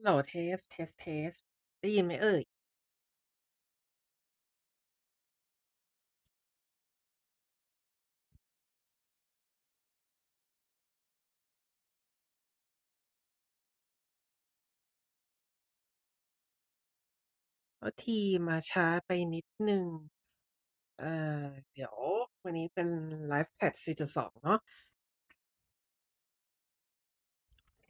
โหลเทสเทสเทสได้ยินไหมเอ่ยเพราะทีมาช้าไปนิดหนึ่งเอ่เดี๋ยววันนี้เป็นไลฟ์แพด4.2เนาะโอเค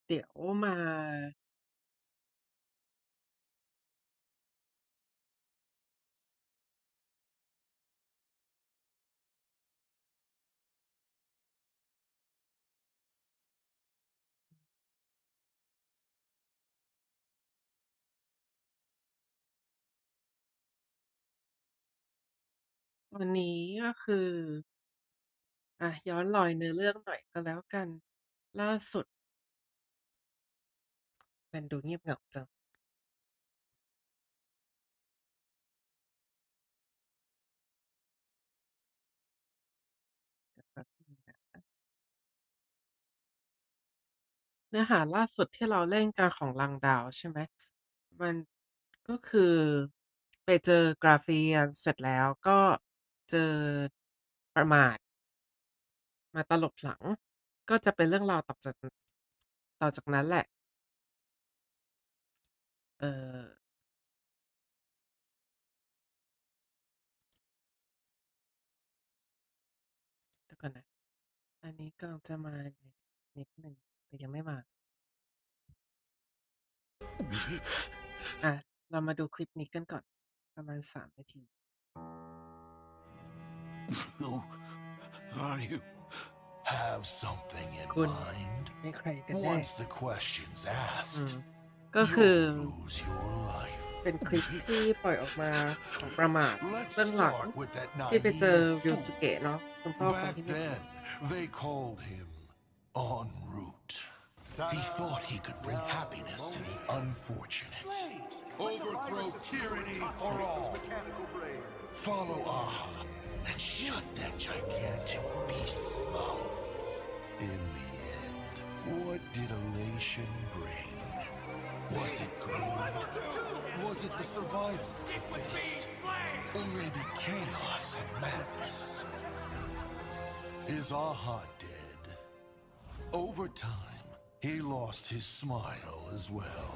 เดี๋ยวมาวันนี้ก็คือย้อนรอยเนื้อเรื่องหน่อยก็แล้วกันล่าสุดมันดูเงียบเหงาจังแป๊บนึงนะเนื้อหาล่าสุดที่เราเล่นกันของลังดาวใช่ไหมมันก็คือไปเจอกราฟีนเสร็จแล้วก็เจอประมาท มาตลบหลังก็จะเป็นเรื่องราวต่อจากนั้นแหละเออเดี๋ยวก่อนนะอันนี้กำลังจะมานิดหนึ่งแต่ยังไม่มาเรามาดูคลิปนี้กันก่อนประมาณ3 นาที Who are you? Have something in คุณ mind? ให้ใครกันแน่ Once the question's อื asked, มก็คือ you'll lose your life. เป็นคลิปที่ปล่อยออกมาของประมาท Let's เบื้องหลัง start with that ที่ไปเจอ naive ริว fool. สุเกะเนาะคุณพ่อคน Back ที่ไม่ดี then, they called him en route. He thought he could bring happiness to the unfortunate. Overthrow tyranny for all. Follow Aha and shut that gigantic beast's mouth. In the end, what did elation bring? Was it greed? Was it the survival of the fittest? Or maybe chaos and madness? Is Aha dead? Over time, he lost his smile as well.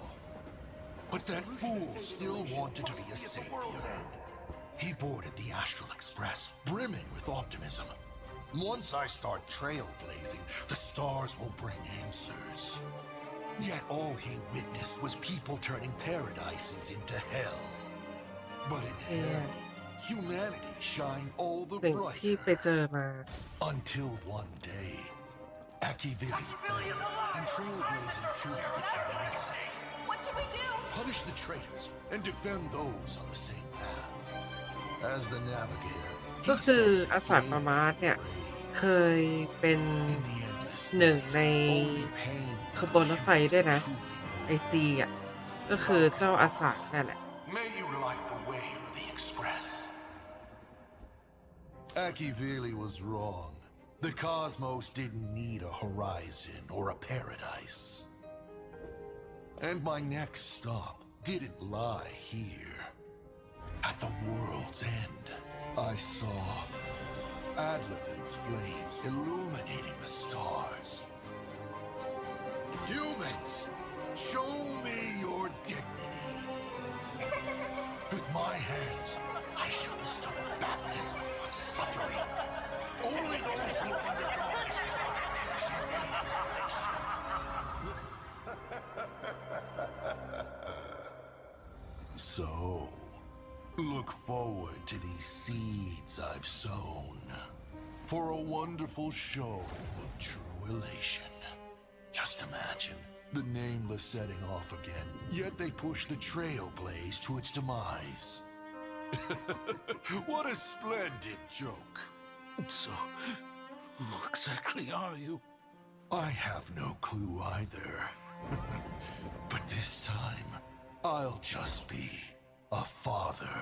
But that fool still wanted to be a savior. He boarded the Astral Express, brimming with optimism. Once I start trailblazing, the stars will bring answers. Yet all he witnessed was people turning paradises into hell. But in hell, humanity shined all the สิ่งที่ไป brighter. เจอมา Until one day, Akiviri fell, and trailblazing too became a lie. What should we do? Punish the traitors and defend those on the same path. As the navigator, ก็ he คืออา studied สาปามาร์ท brave เนี่ย brave. เคยเป็น In the endless หนึ่ง night, ใน only pain ข could บวนรถไฟ choose ด้วย the นะ truly ไอ noble. ซีก็คือเจ้าอาสานั่นแหละ May you light the way for the express. Akivili was wrong. The cosmos didn't need a horizon or a paradise. And my next stop didn't lie here. At the world's end, I saw Adlevin's flames illuminating the stars. Humans, show me your dignity. With my hands, I shall bestow a baptism of suffering. Only those who have undergone this trials shall be So, look forward to these seeds I've sown for a wonderful show of true elation. Just imagine the nameless setting off again, yet they push the trailblaze to its demise. What a splendid joke. So, who exactly are you? I have no clue either. But this time, I'll just be a father.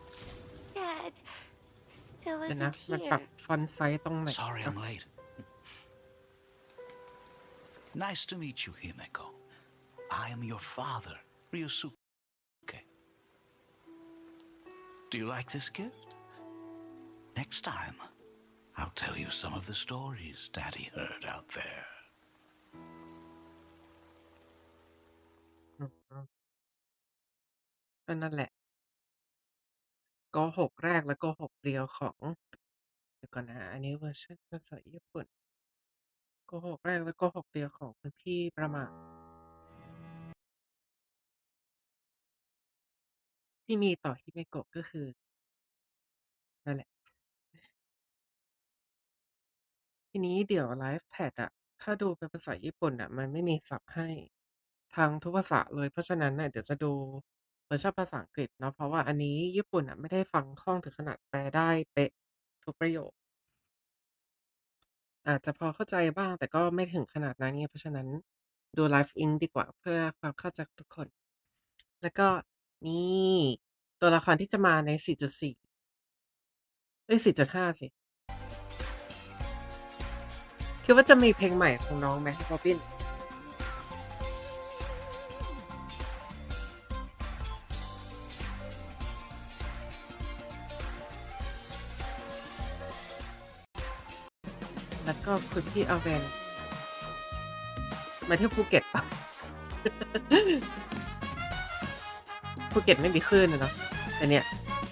โ still เดี๋ยวนะ isn't มันปรับ here. ฟอนต์ไซส์ตรงไหน Sorry I'm late. Nice to meet you, Himeko. I am your father, Ryusuke. Do you like this gift? Next time, I'll tell you some of the stories Daddy heard out there. อืมก็นั่นแหละโกหกแรกและโกหกเดียวของเดี๋ยวก่อนนะอันนี้เวอร์ชันภาษาญี่ปุ่นโกหกแรกและโกหกเดียวของคุณพี่ประมาทที่มีต่อฮิเมโกะก็คือนั่นแหละทีนี้เดี๋ยวไลฟ์แพดอะถ้าดูเป็นภาษาญี่ปุ่นอะมันไม่มีซับให้ทั้งทุกภาษาเลยเพราะฉะนั้นน่ะเดี๋ยวจะดูเวอร์ชันภาษาอังกฤษเนาะเพราะว่าอันนี้ญี่ปุ่นอะไม่ได้ฟังคล่องถึงขนาดแปลได้เป๊ะทุกประโยคอาจจะพอเข้าใจบ้างแต่ก็ไม่ถึงขนาดนั้นไงเพราะฉะนั้นดูไลฟ์อิงดีกว่าเพื่อความเข้าใจทุกคนแล้วก็นี่ตัวละครที่จะมาใน 4.4 เอ๊ย 4.5 สิคิดว่าจะมีเพลงใหม่ของน้องไหม Robin แล้วก็คุณพี่อาเวนมาเที่ยวภูเก็ตปะ ภูเก็ตไม่มีคลื่นอะเนาะแต่เนี่ย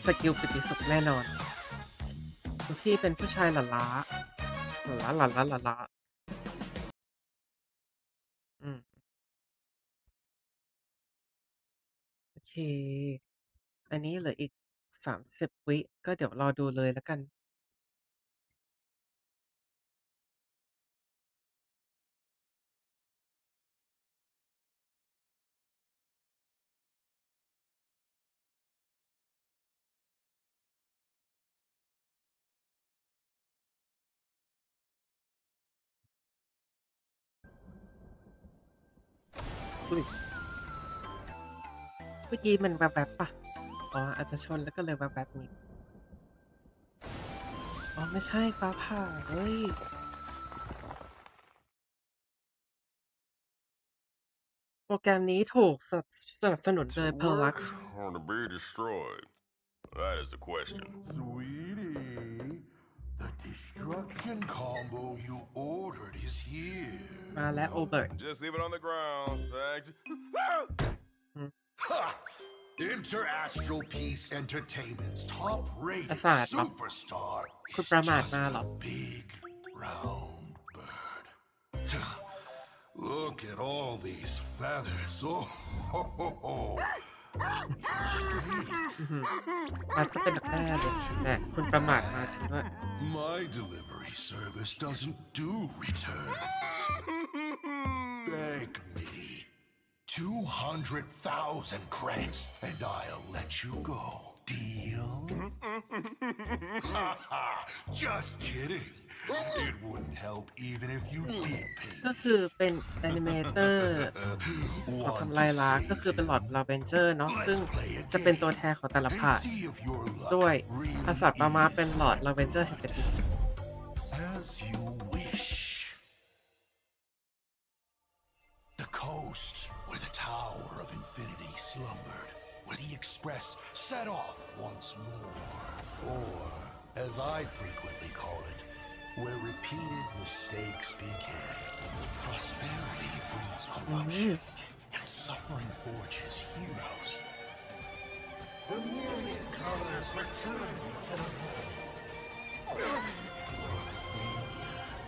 สกิลกิตติศัพท์แน่นอนคุณพี่เป็นผู้ชายหล่าล้าหล่าล้าหล่าล้าหล่าล้าอืมโอเค อันนี้เหลืออีก30วิก็เดี๋ยวรอดูเลยแล้วกันอุ๊ยเมื่อกี้มันแวบๆปะอ๋ออาจจะชนแล้วก็เลยแวบๆนี้อ๋อไม่ใช่ฟ้าผ่าเฮ้ยโปรแกรมนี้ถูกสนับสนุนโด To ย work Perlux or to be destroyed? That is the question. Sweetie, the destruction combo you ordered is here. มาและโอเบิร์ต Just leave it on the ground. Thanks. Ha! Interastral Peace Entertainment's top-rated Asad, no? superstar Could is Brahmat just Malo. a big round bird. Look at all these feathers. Oh, ho, ho, ho. มาซะเป็นแน่เลยแต่คุณประมาทมาจริงด้วย My delivery service doesn't do returns. Beg me. 200,000 credits and I'll let you go. Deal? Just kidding. It wouldn't help even if you did pay. ก็คือเป็นแอนิเมเตอร์ของทำลายล้างก็คือเป็นหลอดลาเวนเจอร์เนาะซึ่งจะเป็นตัวแทนของแต่ละ And ภาค see if your luck ด้วย really อาสัตว์ประมาเป็นหลอดลาเวนเจอร์แห่งเกติศักดิ์ As you wish. The coast where the Tower of Infinity slumbered, where the Express set off once more. Or, as I frequently call it, where repeated mistakes began. Prosperity breeds corruption, and suffering forges heroes. The myriad colors return to the home.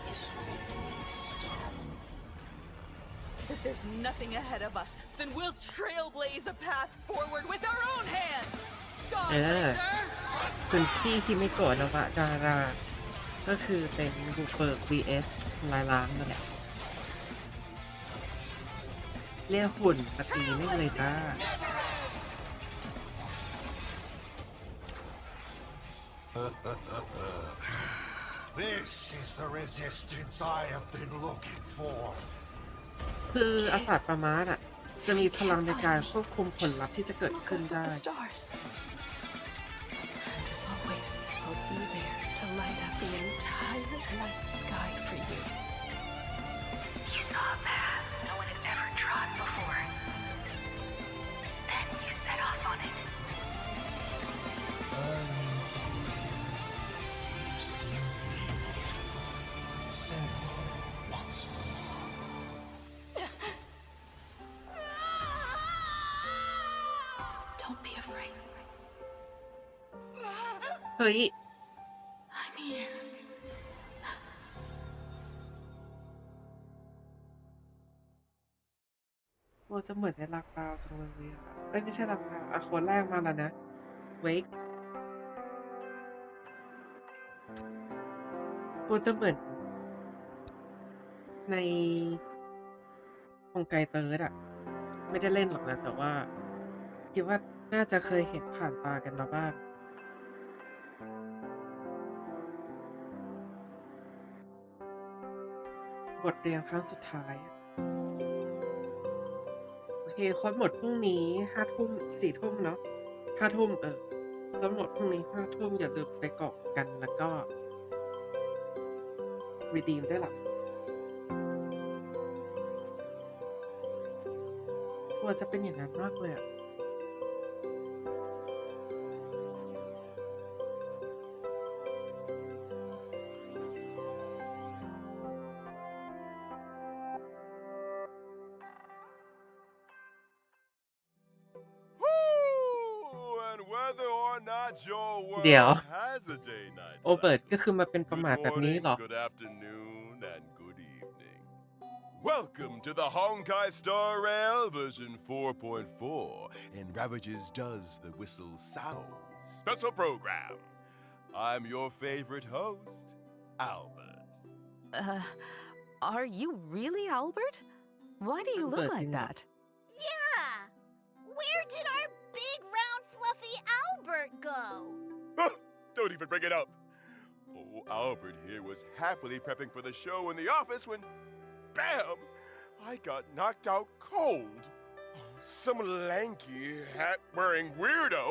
This radiant stone. If there's nothing ahead of us, then we'll trailblaze a path forward with our own hands! Starlaser! คุณพี่ที่ไม่โกรธนวะดารา ก็คือเป็นบุกเบิก vs ทำลายล้างนั่นแหละเรียกหุ่นปฏิไม่เลยจ้า This is the resistance I have been looking for. คืออาสัตว์ประมาทอ่ะ จะมีพลังในการควบคุมผลลัพธ์ที่จะเกิดขึ้นได้ The stars. And as always, I'll be there. light up the entire night sky for you. You saw a path no one had ever trod before. Then you set off on it. Once more. Don't be afraid. เฮ้ย I'm here. โอ้จะเหมือนในรักดาวจังเลยอ่ะเอ้ยไม่ใช่รักดาวอ่ะคนแรกมาแล้วนะเวกโอ้จะเหมือนในองไกเติร์ดอ่ะไม่ได้เล่นหรอกนะแต่ว่าคิดว่าน่าจะเคยเห็นผ่านตากันมาบ้างบทเรียนครั้งสุดท้ายอะโอเคคอนหมดพรุ่งนี้5 ทุ่ม4 ทุ่มเนาะ5 ทุ่มคอนหมดพรุ่งนี้5 ทุ่มอย่าลืมไปกรอกกันแล้วก็ redeem ได้หรอกลัวจะเป็นอย่างนั้นมากเลยอ่ะเดี๋ยว โอเบิร์ตก็คือมาเป็นประมาทแบบนี้เหรอ Good afternoon and good evening. Welcome to the Honkai Star Rail version 4.4 and Ravages Does the Whistle Sounds special program. I'm your favorite host, Albert. Are you really Albert? Why do you look Albert, like yeah. that? Yeah! Where did our big, round, fluffy Albert go? Don't even bring it up. Oh, Albert here was happily prepping for the show in the office when, bam, I got knocked out cold. Some lanky, hat-wearing weirdo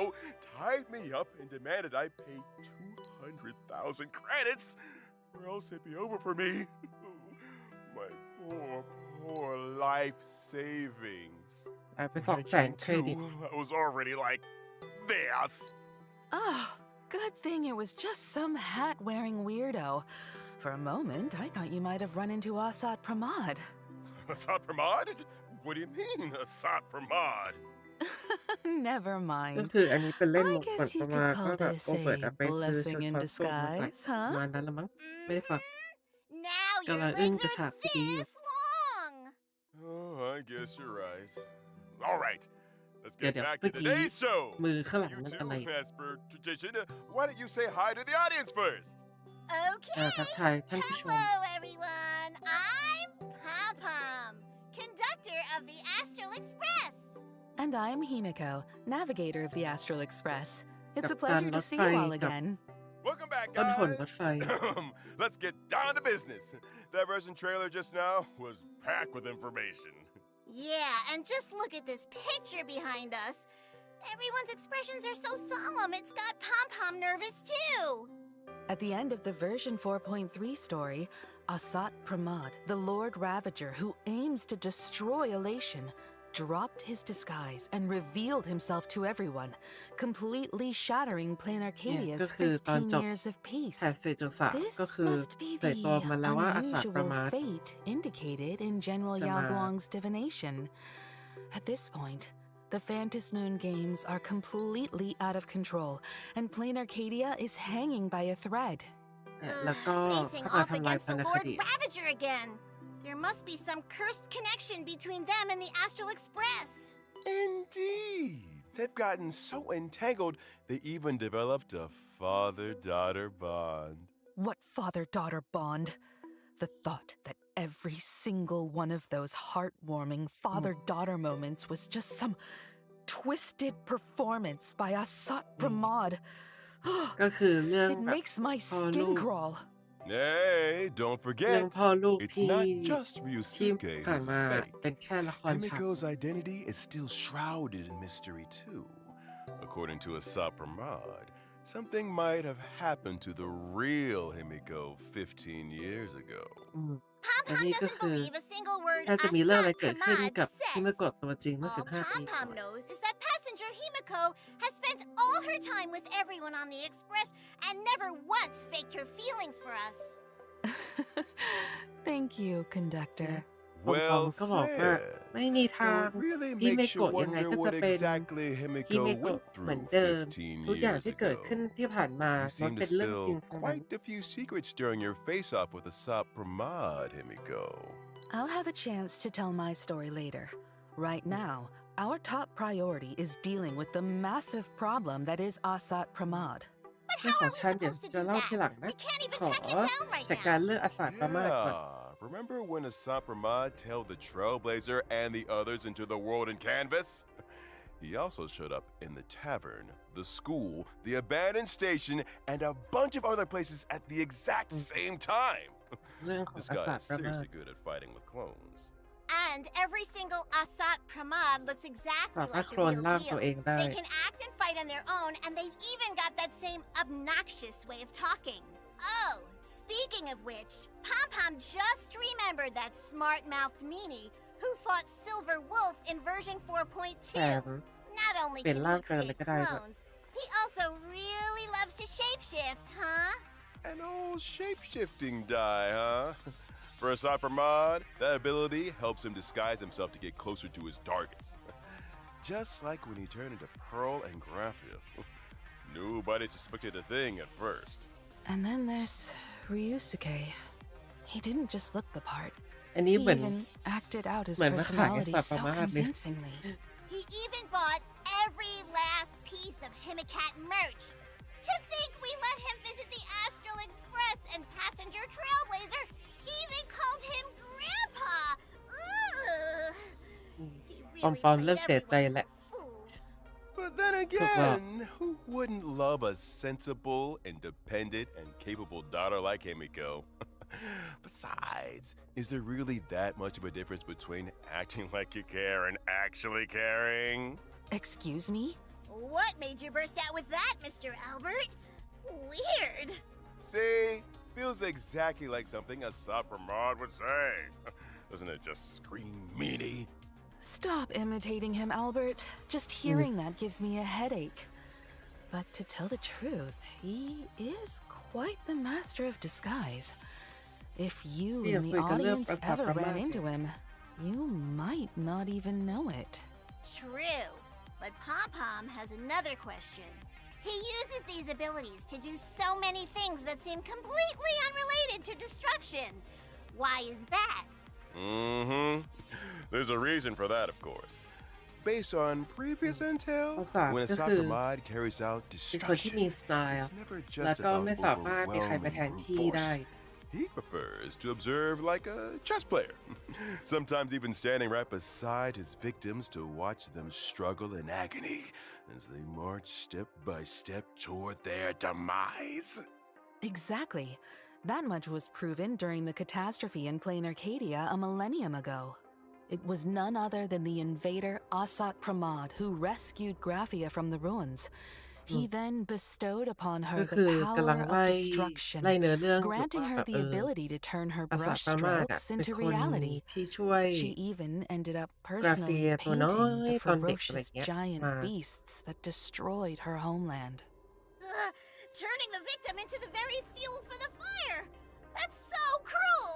tied me up and demanded I pay 200,000 credits, or else it'd be over for me. My poor life savings. ไป When สอ I งแสน came เครดิต to, I was already like this. Oh, good thing it was just some hat-wearing weirdo. For a moment, I thought you might have run into Asad Pramod. Asad Pramod? What do you mean, Asad Pramod? Never ก็ mind. คืออันนี้เป็นเล่น I มุกเหมือน guess ป you ระมาณ could ว่า call แบบ this โอเบิร์ต a ไปซื้อชุด blessing in คอสตูมมาใส่ disguise, ประ huh? มาณนั้นละมั้งไม่ได้ฟัง Now your Gala legs ưng are chạc cái tí. this long! Oh, I guess you're right. All right, let's Yeah, get yeah, back to quickly. today's show. มือข้างหลัง You มัน two, อะไร as per tradition, why don't you say hi to the audience first? ทัก Okay! ทายท่านผู้ชม Hello, everyone! I'm Pom-Pom, conductor of the Astral Express! And I'm Himiko, navigator of the Astral Express. It's a Kaptan pleasure to see you all Rotfai kap- again. Welcome back, ต้นหน guys. รถไฟ Let's get down to business. That version trailer just now was packed with information. Yeah, and just look at this picture behind us. Everyone's expressions are so solemn, it's got Pom-Pom nervous too! At the end of the version 4.3 story, Asat Pramod, the Lord Ravager who aims to destroy Elation, dropped his disguise and revealed himself to everyone, completely shattering Plain Arcadia's ก็คือตอนจบ 15 years of peace. แพท4.3 ก็ This คือ must be เผยตัวมาแล้วว่าอา the สาประ unusual มาท fate indicated in Generalจะมา Yao Guang's divination. At this point, the Phantom Moon games are completely out of control, and Plain Arcadia is hanging by a thread. แล้วก็ Facing เข้ามา off ทำลาย against พัน the ธค Lord ดี Ravager again! There must be some cursed connection between them and the Astral Express! Indeed. They've gotten so entangled, they even developed a father-daughter bond. What father-daughter bond? The thought that every single one of those heartwarming father-daughter moments was just some twisted performance by Asat Pramod. ก็คือเรื่อง It แบบ makes my พ่อลู skin ก crawl. Hey, don't เรื่อง forget, พ่อลูก it's ที่ not just ที่ Ryusuke ผ่าน who's มา fake. เป็นแค่ละครฉาก Himiko's identity is still shrouded in mystery too. According to Asad Pramod, something might have happened to the real Himiko 15 years ago. และ Pom นี่ Pom ก็ doesn't คือ believe a single word น่าจะมีเรื่องอะไร Asat เกิดขึ้น Pramad กับฮิ says. มโกะตัวจริงเมื่อ All 15 ปี Pom ก่อ Pom น knows is that passenger Himiko has spent all her time with everyone on the express and never once faked her feelings for us. Thank you, conductor. ปอมปอม Well ก็บอกว่า said. ไม่มีทาง It really ฮิเม makes you โกะยังไง wonder ก็จะ what เป็น exactly ฮิ Himiko เม went โกะเหมือน through เดิม 15 ทุกอย่าง years ที่เกิด ago. ขึ้นที่ผ่านมา You มัน seem to เป็นเรื่องจริง spill ทั้งนั้น quite a few secrets during your face-off with Asat Pramad, Himiko. I'll have a chance to tell my story later. Right now, our top priority is dealing with the massive problem that is Asat Pramad. But เรื่อง how ขอ are ง we ฉันเดี๋ยว supposed to จะ do เล่าทีหลัง that? นะ We can't even ขอ track him down right จัดการ now. เรื่องอาสาทประมาทก่อน Yeah. Remember when Asat Pramad tailed the Trailblazer and the others into the world in canvas? He also showed up in the tavern, the school, the abandoned station, and a bunch of other places at the exact same time. เรื่องของ This อา guy สา is ประมาท seriously good at fighting with clones. And every single Asat Pramad looks สา exactly มารถ like โค the ลน real ร่างตัว deal. เองได้ They can act and fight on their own, and they've even got that same obnoxious way of talking. Oh, speaking of which, Pom Pom just remembered that smart-mouthed meanie who fought Silver Wolf in version แต่ 4.2. Not only เปลี่ยน can ร่า he งเป็นอะไร create ก็ได้ด้วย clones, he also really loves to shapeshift, huh? An old shape-shifting die, huh? For Asat Pramad, that ability helps him disguise himself to get closer to his targets. Just like when he turned into Pearl and Graphia. Nobody suspected a thing at first. And then there's Ryusuke. He didn't just look the part. อันนี้ He เหมือน even acted out his เหมือนมาขายอา personality สาประ so มาทเลย convincingly. He even bought every last piece of Himicat merch. To think we let him visit the Astral Express and Passenger Trailblazer even called him Grandpa. Ugh. He ปอม really ปอมเริ่ม played เสียใจ everyone แล้ว for fools. But then again, who wouldn't love a sensible, independent, and capable daughter like Himiko? Besides, is there really that much of a difference between acting like you care and actually caring? Excuse me? What made you burst out with that, Mr. Albert? Weird. See? Feels exactly like something Asat Pramad would say. Doesn't it just scream meanie? Stop imitating him, Albert. Just hearing that gives me a headache. But to tell the truth, he is quite the master of disguise. If you in the audience ever ran into him, you might not even know it. True. But Pom Pom has another question. He uses these abilities to do so many things that seem completely unrelated to destruction. Why is that? Mm-hmm. There's a reason for that, of course. Based on previous intel, when Asat Pramad carries out เป็นคนที่ destruction, มีสไตล์ it's never แล้ว just ก็ about ไม่สามารถมีใครไปแทน overwhelming ที่ brute ได้ force. He prefers to observe like a chess player, sometimes even standing right beside his victims to watch them struggle in agony as they march step by step toward their demise. Exactly. That much was proven during the catastrophe in Plain Arcadia a millennium ago. It was none other than the invader Asat Pramad who rescued Graphia from the ruins. He then bestowed upon ก็ her คือ the กำลัง power ไล่ of destruction, ไล่เนื้อเรื่องอยู่ granting ว่า her แบบ the ability to turn her อาสาประมาทอะ brushstrokes เป็น into คน reality. ที่ช่วย She even ended up กราเฟีย personally ตัวน้อ painting ย the ตอนเด็กอะไร ferocious เงี้ย giant มา beasts that destroyed her homeland. Turning the victim into the very fuel for the fire. That's so cruel.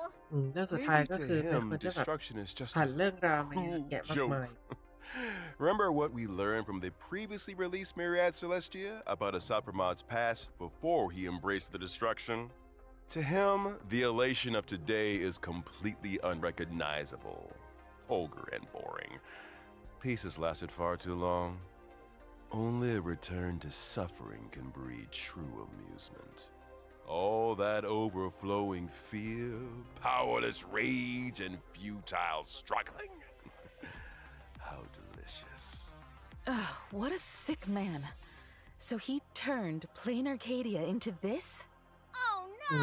เรื่องสุดท้าย Maybe ก็ to คือเป็น him, คนที่แบบ destruction is just ผ่าน a เรื่องราวมาเยอะแยะมาก joke. มาย Remember what we learned from the previously released Myriad Celestia about Asat Pramad's past before he embraced the destruction? To him, the elation of today is completely unrecognizable, vulgar and boring. Peace has lasted far too long. Only a return to suffering can breed true amusement. All that overflowing fear, powerless rage, and futile struggling. How delicious. Ugh, what a sick man. So he turned Plain Arcadia into this? Oh no!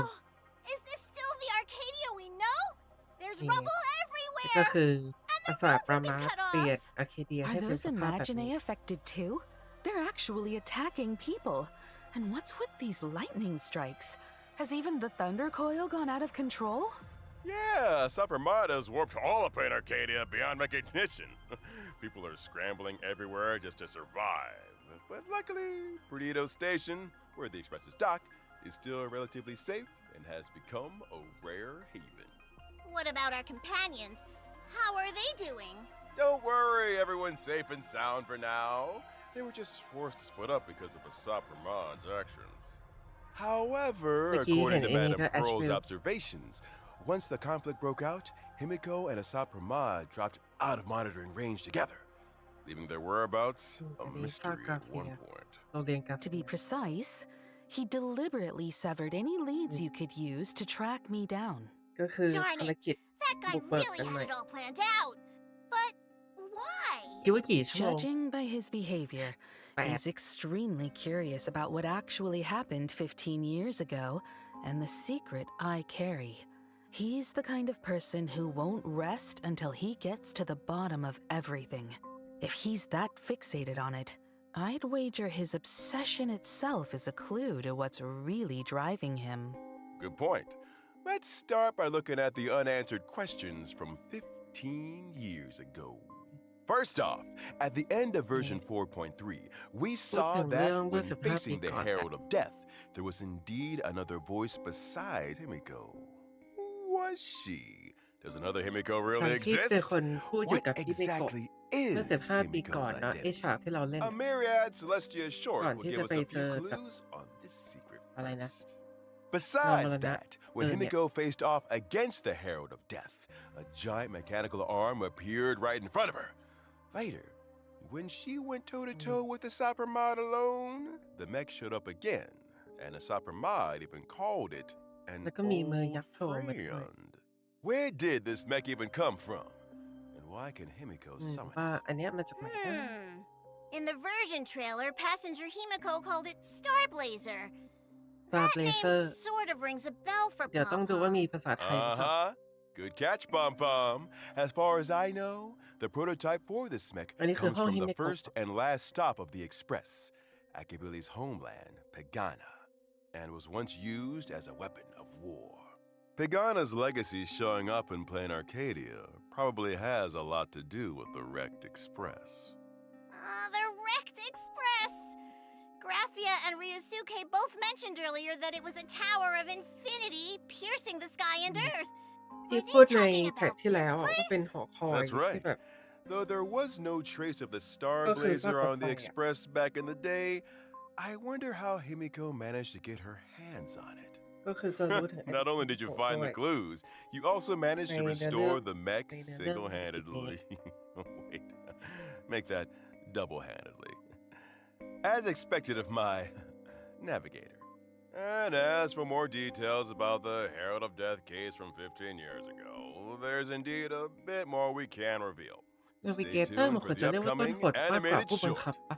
Is this still the Arcadia we know? There's Yeah. rubble ก็ everywhere. คืออาสาประมาทเปลี่ยนอาเคเดีย Are ให้เป็น those สภาพแบบนี้ Imaginae affected too? They're actually attacking people. And what's with these lightning strikes? Has even the thunder coil gone out of control? Yeah, Supermod has warped all of Plain Arcadia beyond recognition. People are scrambling everywhere just to survive. But luckily, Perdido Station, where the express is docked, is still relatively safe and has become a rare haven. What about our companions? How are they doing? Don't worry, everyone's safe and sound for now. They were just forced to split up because of Supermod's actions. However, according to Madame Pearl's observations, once the conflict broke out, Himiko and Asaprama dropped out of monitoring range together, leaving their whereabouts a mystery at one point. To be precise, he deliberately severed any leads you could use to track me down. ก็คือ Darn ภาร it! กิจ That guy บุกเบิก really กันใหม่ had it all planned out. But why? คิดว่ากี่ชั่วโมง Judging by his behavior, he's extremely curious about what actually happened 15 years ago and the secret I carry. He's the kind of person who won't rest until he gets to the bottom of everything. If he's that fixated on it, I'd wager his obsession itself is a clue to what's really driving him. Good point. Let's start by looking at the unanswered questions from 15 years ago. First off, at the end of version 4.3, we saw that when facing the Herald of Death, there was indeed another voice besides Himiko. Who was she? Does another Himiko ตอน really ที่เป็น exist? คนพูดอยู่ What กับพี่มิโกะ exactly เมื่อ is 15 ปีก่อน Himiko's เนาะไอ identity? ฉากที่เราเล่น A myriad Celestia shortก่อน will ที่ give จะ us ไป a เจ few อกับ clues on this secret อะไรนะ first. Besides Ramana. that, when Himiko faced off against the Herald of Death, a giant mechanical arm appeared right in front of her. Later, when she went toe-to-toe with the Supermod alone, the mech showed up again, and the Supermod even called it an แล้วก็มีมือยั old กษ์โผล่มาด้วย friend. Where did this mech even come from? And why can Himiko อืม summon ว่า it? อันเนี้ยมาจากไหนนะ In the version trailer, passenger Himiko called it Starblazer. Star That Blazer name sort of rings a bell for เดี๋ยวต้องดูว่ามี Pom-Pom. ภาษาไทยหรือเปล่า Good catch, Pom Pom. As far as I know, the prototype for this mech อันนี้คือ comes ห้อง from ฮิ the เมโกะ first and last stop of the Express, Akabili's homeland, Pegana, and was once used as a weapon of war. Pegana's legacy showing up in Plain Arcadia probably has a lot to do with the wrecked Express. The wrecked Express! Graphia and Ryusuke both mentioned earlier that it was a tower of infinity piercing the sky and earth. ที่ Are พูด they ใน talking แท็ก about ที่ this แล้วอะก็เป็น place? หอคอย That's ที่ right. แบบ Though there was no trace of the Okay, Starblazer so on the fire. Express back in the day, I wonder how Himiko managed to get her hands on it. ก็คือจะรู้ถึง Not only did you find the clues, you also managed to restore the mech single-handedly. Wait, make that double-handedly. As expected of my navigator. And as for more details about the Herald of Death case from 15 years ago, there's indeed a bit more we can reveal. นาวิ Stay เกเตอร์ tuned มันคว for รจะ the เรียกว่าต้น upcoming บทมากกว่า animated ผู้บัง short. คับปะ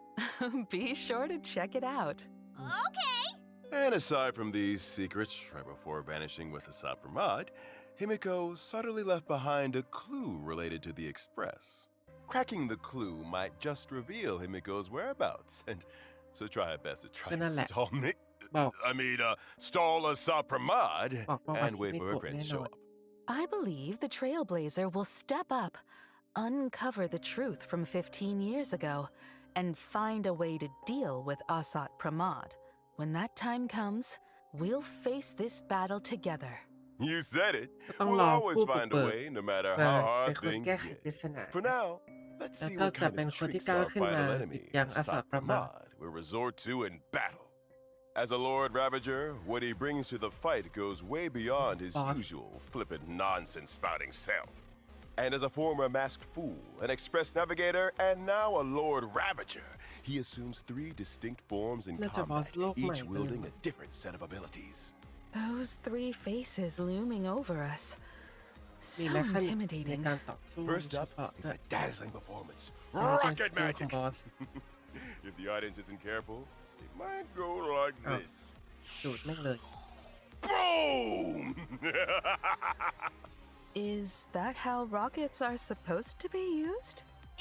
Be sure to check it out. Okay. And aside from these secrets, right before vanishing with the Supermod, Himiko subtly left behind a clue related to the Express. Cracking the clue might just reveal Himiko's whereabouts, and so try our best to try and ก็นั่นแหละ stall me. บอก Stall a Supermod บอกประวั and ติ wait ไม่ for โก her รธ friend แน่ to น show อน up. I believe the Trailblazer will step up, uncover the truth from 15 years ago, and find a way to deal with Asat Pramad. When that time comes, we'll face this battle together. You said it. ก็ต้อง We'll รอ always ผู้บุก find a เบิก way, no matter มา how เป็น hard คน things แก้ไขปริ get. ศนา For now, let's แล้ว see ก็ what จะ kind เป็น of คนที่ tricks ก้าว our ขึ้นมา final enemy, อย่างอสัตประมาท Sapramad, will resort to in battle. As a Lord Ravager, what he brings to the fight goes way beyond his Boss. usual flippant nonsense-spouting self. And as a former masked fool, an express navigator, and now a Lord Ravager, he assumes 3 distinct forms in น่าจะบอส combat, โลกใหม่ each ไปเลย wielding a different set of abilities. Those 3 faces looming over us. มี So แมคคานิกใน intimidating. การต่อสู้ First เฉ up พาะ is a dazzling performance. แล้วก็เป็นส Rocket กิลของ magic! บอส If the audience isn't careful, it might go like Oh. this. ดูดแม่งเลย Boom! Is that how rockets are supposed to be used?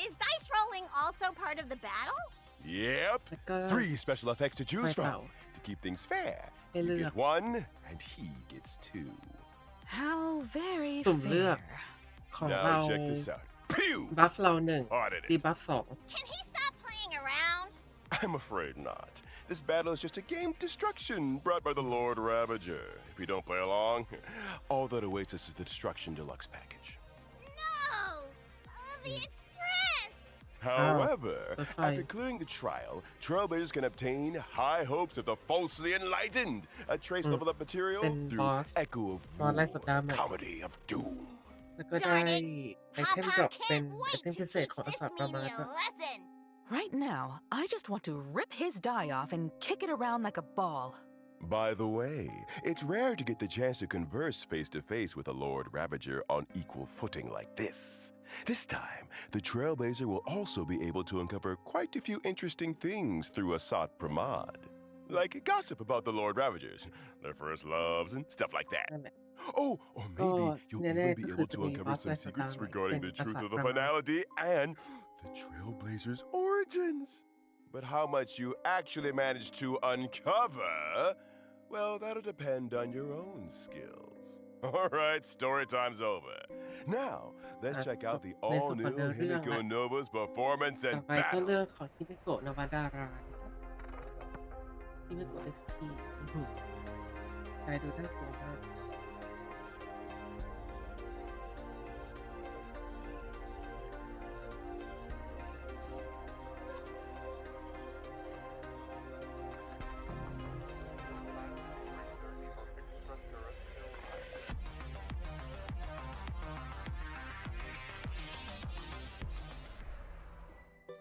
Is dice rolling also part of the battle? Yep. แล้วก็ 3 special effects to choose Right from now. to keep things fair. ให้ You เลือก get one, and he gets two. How very สุ่มเลือก fair. ของเรา Now check this out. Pew! บัฟเรา1 Audit ดี it. บัฟ2 Can he stop playing around? I'm afraid not. This battle is just a game of destruction brought by the Lord Ravager. If we don't play along, all that awaits us is the Destruction Deluxe package. No! The Express! However, that's fine. after clearing the trial, Trailblazers can obtain high hopes of the falsely enlightened, a trace level up material Then through boss. Echo of Boss War, ไล่สัปดาห์ใหม่ Comedy of Doom. แล้วก็ได้ Darn ไอเทม Pop ดรอป Pop เป็น can't ไอ wait เทม to พิเศษ teach ของอ this สัตว์ประมาณ meanie a lesson. Right now, I just want to rip his die off and kick it around like a ball. By the way, it's rare to get the chance to converse face to face with a Lord Ravager on equal footing like this. This time, the Trailblazer will also be able to uncover quite a few interesting things through Asat Pramad. Like gossip about the Lord Ravagers, their first loves, and stuff like that. นั่นแหละ Oh, or ก็ maybe you'll แน่ even ๆ be ก็คือ able จะ to มี uncover บอสไล่ some สัปดาห์ secrets ใหม่ regarding เป็น the อ truth สัต of ว์ the ประมาณ finality and the Trailblazers' origins. But how much you actually manage to uncover, well, that'll depend on your own skills. All right, story time's over. Now, let's check out the ในส่วนของ all-new เนื้อเรื่อง Himiko ละ Nova's performance ต่อ and ไปก็เลื battle. อกของฮิเมโกะนาวาดาราจ้ะฮิเมโกะ SP ใครดูน่ากลัวมาก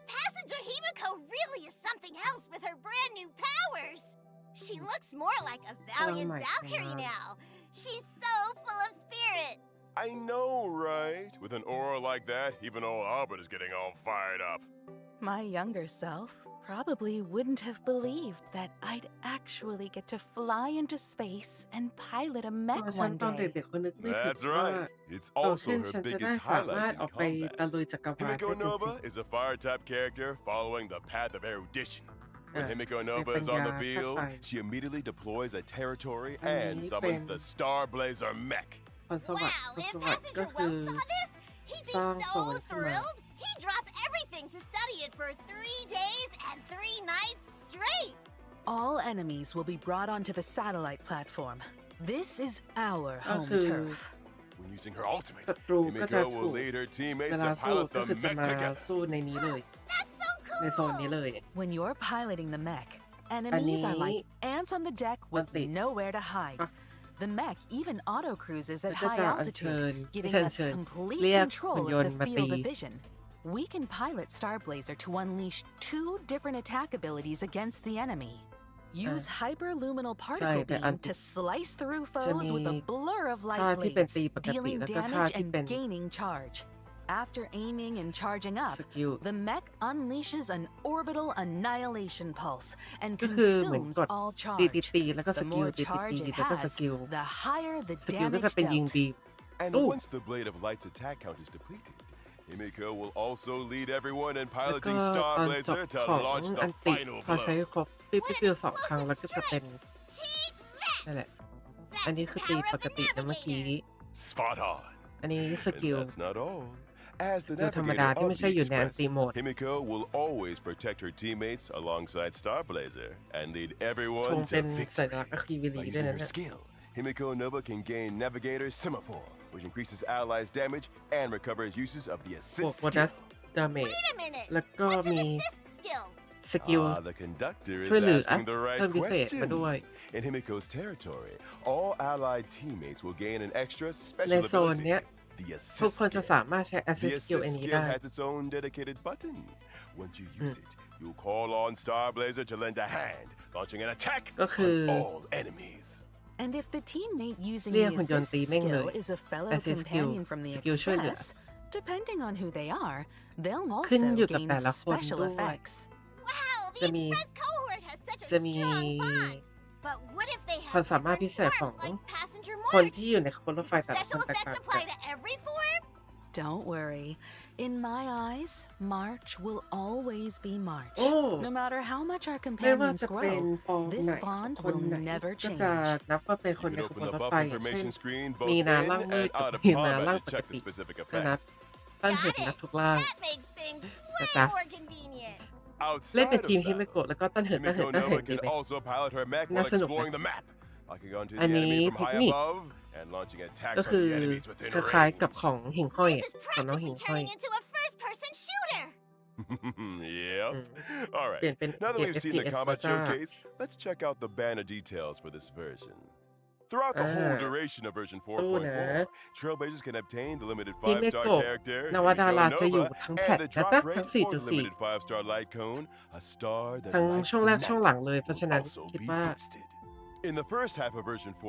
Passenger Himiko really is something else with her brand new powers. She looks more like a valiant my Valkyrie God. now. She's so full of spirit. I know, right? With an aura like that, even old Albert is getting all fired up. My younger self probably wouldn't have believed that I'd actually get to fly into space and pilot a เพ mech ราะฉัน one ตอน day. เด็กๆก็นึกไม่ถึง That's ว่า right. It's โต also ขึ้น her ฉันจะได้ biggest สามารถ highlight อ in อกไปตะ combat. ลุยจักรวาลได้ Himiko จริง Nova is a fire-type character following the path of erudition. When Ah, Himiko Nova is on the field, she immediately deploys a territory and summons the Star Blazer mech. ๆพรสวรรค์ Wow, พร if สวรรค์ก็ Passenger คือ Welt saw this, he'd be Song so Sword thrilled. He'd drop everything to study it for 3 days and 3 nights straight. All enemies will be brought onto the satellite platform. This is our ก็ home คือ turf. When using her ultimate, ศัตรูก็จะ Himiko ถู will ก lead her เว teammates ลา to สู้ pilot ก็ the คือจะ mech มา together. สู้ในนี้เลย That's so ในโซน cool. นี้เลย When you're piloting the mech, enemies are like ants on the deck with Pati. nowhere to hide. Ah. The mech even auto cruises แล้ว at ก็ high จะอัญเชิญ altitude, ไม่ giving ใช่อัญ us เชิญ complete เรียก control หุ่นย of น the ต์มาตี field of vision. We can pilot Starblazer to unleash 2 different attack abilities against the enemy. Use hyperluminal particle แต่อัน beam to slice through จะ foes มี with a blur of ท่า light ที่เป็น blades, ตีปกติ dealing แล้วก็ท่า damage ที่ and เป็น gaining charge. After aiming and charging up, สกิล the mech unleashes an orbital annihilation pulse and ก็คือเหมือน consumes กด all ตี charge. แล้วก็ส The กิล more ตี charge it แล้วก็ส has, กิล the higher the สกิลก็จะ damage เป็นยิง dealt. บีม And Ooh. once the Blade of Light's attack count is depleted, Himiko will also lead everyone in แล้วก็ piloting ตอนจบ Starblazer to ของ launch อั the นติ final พอใช้ blow. ครบปิ้วๆ2 ครั้งแล้วก็จะเป็น Take that. นั่นแหละ That's อันนี้ the คือตี power ป of ก the ตินะเมื่อกี้ navigator. Spot on. อันนี้ส And กิล that's not all. As the สกิลธรรมดา navigator ที่ of ไม่ the ใช่อยู่ใน Express, อันตีโหมด Himiko will always protect her teammates alongside Starblazer and lead คง everyone เป็น to สั victory. ญลักษณ์อะคีวิลี By ด้วย using นะ her เนี่ย skill, Himiko Nova can gain Navigator Semaphore, which increases allies' damage and recovers uses of the บว assist กโบนัส skill. ดาเมจ Wait a minute. แล้วก็ What's an มี assist skill? สกิล The conductor ช่วย is เหลือ asking the right เพิ่มพิเศษมาด้วย question. In Himiko's territory, all allied teammates will gain an extra ใน special โซน ability, เนี้ย the ทุก assist คนจะ skill. สามารถใช้ The assist skill อัน assist นี้ skill ได้ has its own dedicated button. Once you use it, you'll call on Starblazer to lend a hand, launching an attack ก็คือ on all enemies. And if the teammate using เรียก the หุ่นยนต์ assist ตีแม่งเลย skill is a fellow assist skill companion from the สกิลช่วยเหลือ Express, depending on who they are, they'll ขึ้น also อยู่กับ gain แต่ละคน special ด้วย effects. Wow, the จะมี Express cohort has such a จะมี strong bond. But what if they ความ have สามารถ different พิเศษของ forms like passenger คน March? ที่อยู่ในขบวนรถไฟแต่ละคน Special แตก effects ต่างกั apply น to every form? Don't worry. In my eyes, March will always be March. โอ้ No matter how much our ไม่ว่า companions จะเป็น grow, ฟอร์ม this ไหน bond คน will ไหน never ก็จะ change. นับว่าเป็น You คนใน can ข open บวน the รถ buff ไฟอย่างเช่น information screen both มี in นาร่างมืด and กับ out of มีนาร่าง combat ป to ก check ติ the specific ก็นับ effects. ตั้นเห็น Got นับ it. ทุกร่าง That makes things นะ way จ๊ะ more convenient. เล่น Outside เป็น of ทีมฮิเม battle, โกะแล้วก็ตั้นเหินตั้นเหิน Himiko ตั้นเหิน Nova ดี can ไหม also pilot her mech น่า while สนุกนะ exploring the map, locking onto อัน the นี้ enemy เท from ค high นิค above and launching attacks ก็ on คือ the enemies within คล้าย range. ๆกับของหิ่งห้อย This is ของน้องหิ่ practically งห้อย turning into a first-person shooter. Yep. All เปลี่ยน right. เป็น Now that เกม we've seen the FPS แล้ว combat จ้า showcase, let's check out the banner details for this version. Throughout the whole duration of version ตู้นะ 4.4, Trailblazers can obtain the limited ฮิเม 5-star โกะ character นวดารา Himiko จะอยู่ Nova ทั้งแพท and the นะจ๊ะ drop ทั้ง rate for the 4.4 limited 5-star light cone, a star that ทั้ง lights ช่วงแร the กช่วงหลัง night เลย เพราะ will ฉะนั้น also คิด be ว่า boosted. In the first half of version 4.4,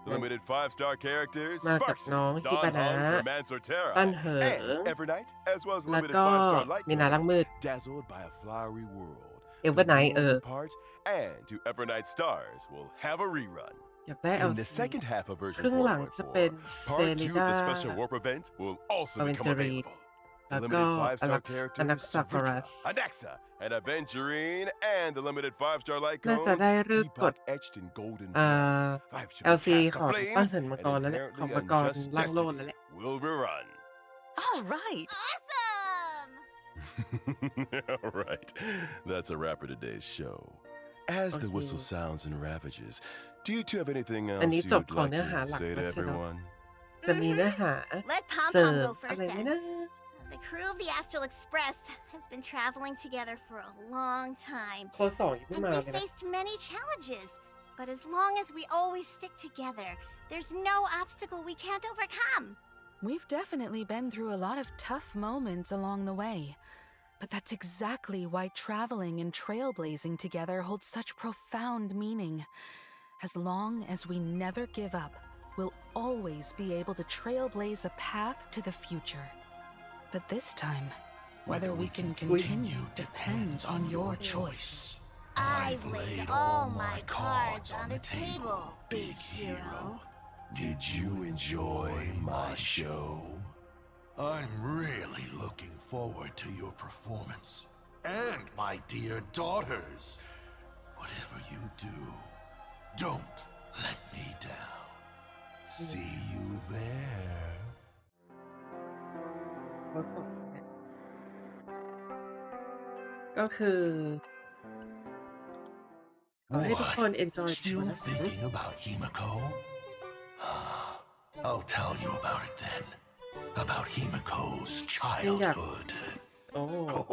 the Right. limited 5-star characters มากับ Sparks, น้องฮิบา Don นะ Hung, Romance Ortera, ตั้นเหิน and Evernight, as well as the แล้ว limited ก็ 5-star light มีนาร่าง cones, มืด dazzled by a flowery world. เอเวอร์ไนท์ Worlds apart, and to Evernight Stars will have a rerun. อยากได้ In the LC second half of version ครึ่งหลังจะเป็น 4.4, เซ part ริ 2 of ดา the special warp event will also become Aventuri available. แล้ The วก็ limited 5-star อนัก characters ซาฟารัส Sabrina, Anaxa, and Aventurine, and the limited 5-star light น่า cone จะได้เลือกกด epoch etched in golden อ่า blood. Life should be LC cast ของ aflames, ตั้งเหินมัง and กรแล้วแหละ ของ inherently มังกร unjust ล่างโลด destiny แล้วแหละ will rerun. All right. Awesome! All right, that's a wrap for today's show. As the whistle Okay. sounds and ravages, do you two have anything อัน else นี้จบ you'd ของ like เนื้อหา to หลัก say แล้ to วใช่ไหม everyone? จะมีเนื้อหา Let Pom เสริ Pom ม go อะ first ไรไหม then. นะ The crew of the Astral Express has been traveling together for a long time. โค้ดสองยังไม่ And มา we เลยนะ faced many challenges. But as long as we always stick together, there's no obstacle we can't overcome. We've definitely been through a lot of tough moments along the way. But that's exactly why traveling and trailblazing together holds such profound meaning. As long as we never give up, we'll always be able to trailblaze a path to the future. But this time, whether we can continue depends on your choice. I've laid all my cards on the table, big hero. Did you enjoy my show? I'm really looking forward to your performance. And my dear daughters, whatever you do, don't let me down. See you there. โค้ดสองเนี่ยก็คือขอให้ทุกคน enjoy ดู Still นะ thinking about Himiko? I'll tell you about it then. About Himiko's childhood. โอ้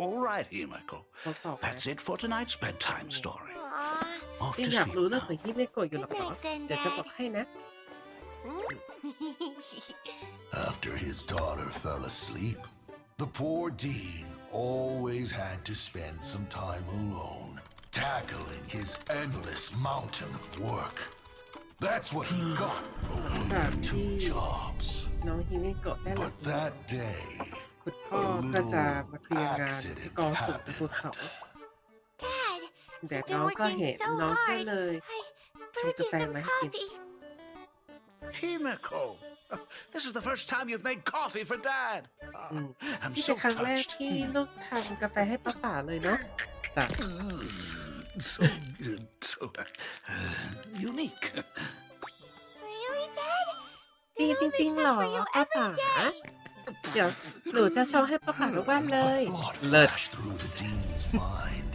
All right, Himiko. โค้ดสองนะ That's it for tonight's bedtime story. Aw. Off จริง to อยาก sleep รู้เรื่อง now. ของฮิเมโกะอยู่หรอกเหรอ เดี๋ยวจะบอกให้นะ After his daughter fell asleep, the poor dean always had to spend some time alone, tackling his endless mountain of work. That's what he got for working 2 jobs. น้องฮิเมโกะได้หลั But บ that day, คุณพ่อก็จะมาเคลียร์งานที่กองสุดภูเขา Dad, แต่ I've น้ been องก็ working เห็น so น้องก็ hard. เลย I ชง brewed กา you แฟ some มาให้กิน coffee. Himiko, this is the first time you've made coffee for Dad. อืม I'm นี่เป็ so นครั้งแรก touched. ที่ลูกทำกาแฟให้ป้าป๋าเลยเนาะจ้ะ So good, so unique. Really, Dad? ดีจริงๆเหรอป้าป๋าเดี๋ยวหนูจะชงให้ป้าป๋าทุกวันเลย a thought เลิศ flashed through the dean's mind.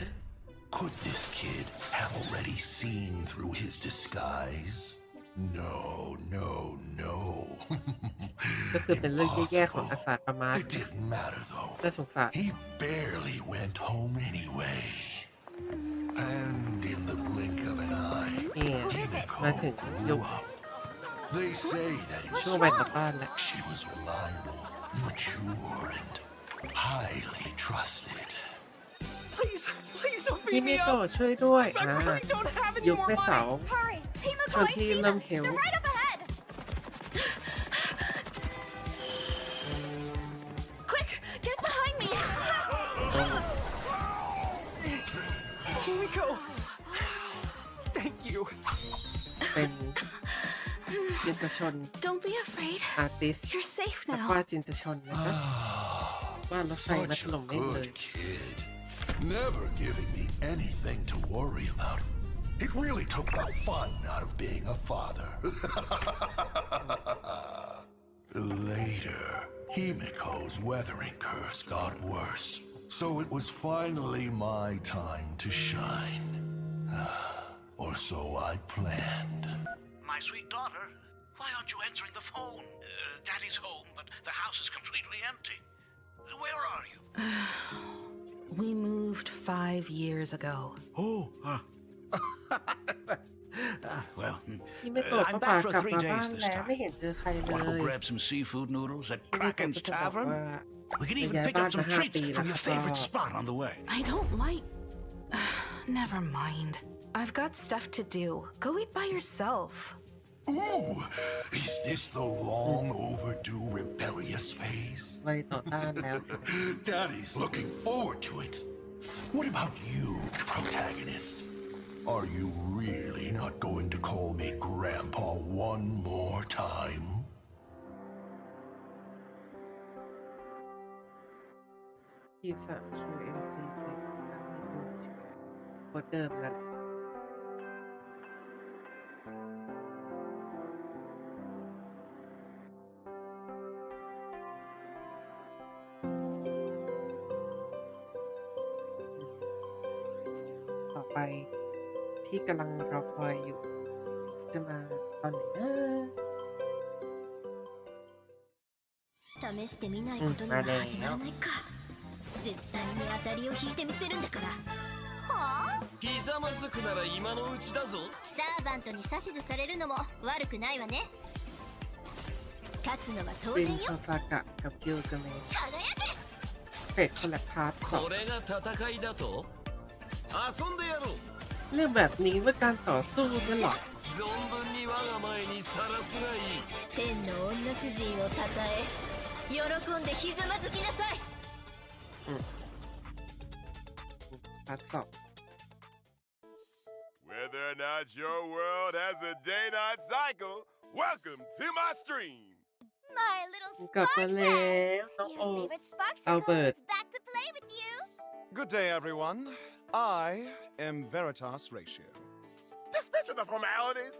Could this kid have already seen through his disguise? No, no, no. ก็คือเป็นเรื่องแย่ๆของอาสาประมาท It didn't matter though. น่าสงสาร He barely went home anyway. And in the blink of an eye, นี่ Himiko มาถึงยุ grew ค up. They say that in ช่วงวัยกลับบ้านแล้ว she was reliable, mature, and highly trusted. Please, please don't ฮิ beat เม me โกะ up. ช่วยด้วย I อ่า really don't have any ยุค more แม่เสา money. Hurry! Himiko, ช่วง I ที่ see เริ่ม them. เฮล They're right up ahead. Quick, get behind me. Himiko, thank you. เป็นจินตชน Don't be afraid. อาร์ติส You're safe นัก now. วาดจินตชนนะคะ ว่ารถไฟมา Such ถ a ล่มแม่งเลย good kid. Never giving me anything to worry about. It really took the fun out of being a father. Later, Himiko's weathering curse got worse, so it was finally my time to shine. Or so I planned. My sweet daughter, why aren't you answering the phone? Daddy's home, but the house is completely empty. Where are you? We moved 5 years ago. Oh, well, ที่ไม่โกรธ I'm ก็ป่า back for กลับ 3 มาบ้า days น this แล้วไม่ time. เห็นเจอใครเล Want to go ย grab some seafood noodles at ที่ไม่โกรธ Kraken's ก็จะบอก Tavern? ว่า We can จะ even ย้าย pick บ้าน up มา some 5 treats ปีแล้ว from ก็ your favorite spot on the way. I don't like. Never mind. I've got stuff to do. Go eat by yourself. Ooh, is this the long overdue rebellious phase? ไว้ต่อต้านแล้วสิ Daddy's looking forward to it. What about you, protagonist? Are you really not going to call me Grandpa one more time? ที่3 QNC เลยโคตรเดิมนั่นต่อไปที่กำลังรอคอยอยู่ จะมาตอนไหนนะ試してみないことには始まらないか。絶対に当たりを引いてみせるんだから。はあ？ひざまずくなら今のうちだぞ。サーバントに指図されるのも悪くないわね。勝つのは当 เป็น 然 โท よ。 ซากะกับกิลเกเมช 輝け！เฟดคอลแลบพาร์ท2これが戦いだと？遊んでやろう。 เรื่องแบบนี้เมื่อการต่อสู้กันหรอ 存分に我が前にさらすがいい。天の女主人をたたえ、喜んでひざまずきなさい。 พาร์ท2 Whether or not your world has a day-night cycle, welcome to my stream. My little กลับ Sparks มาแล้วน้อง Your โอ favorite Sparksicle Albert. is back to play with you. Good day, everyone. I am Veritas Ratio. Dispense with the formalities.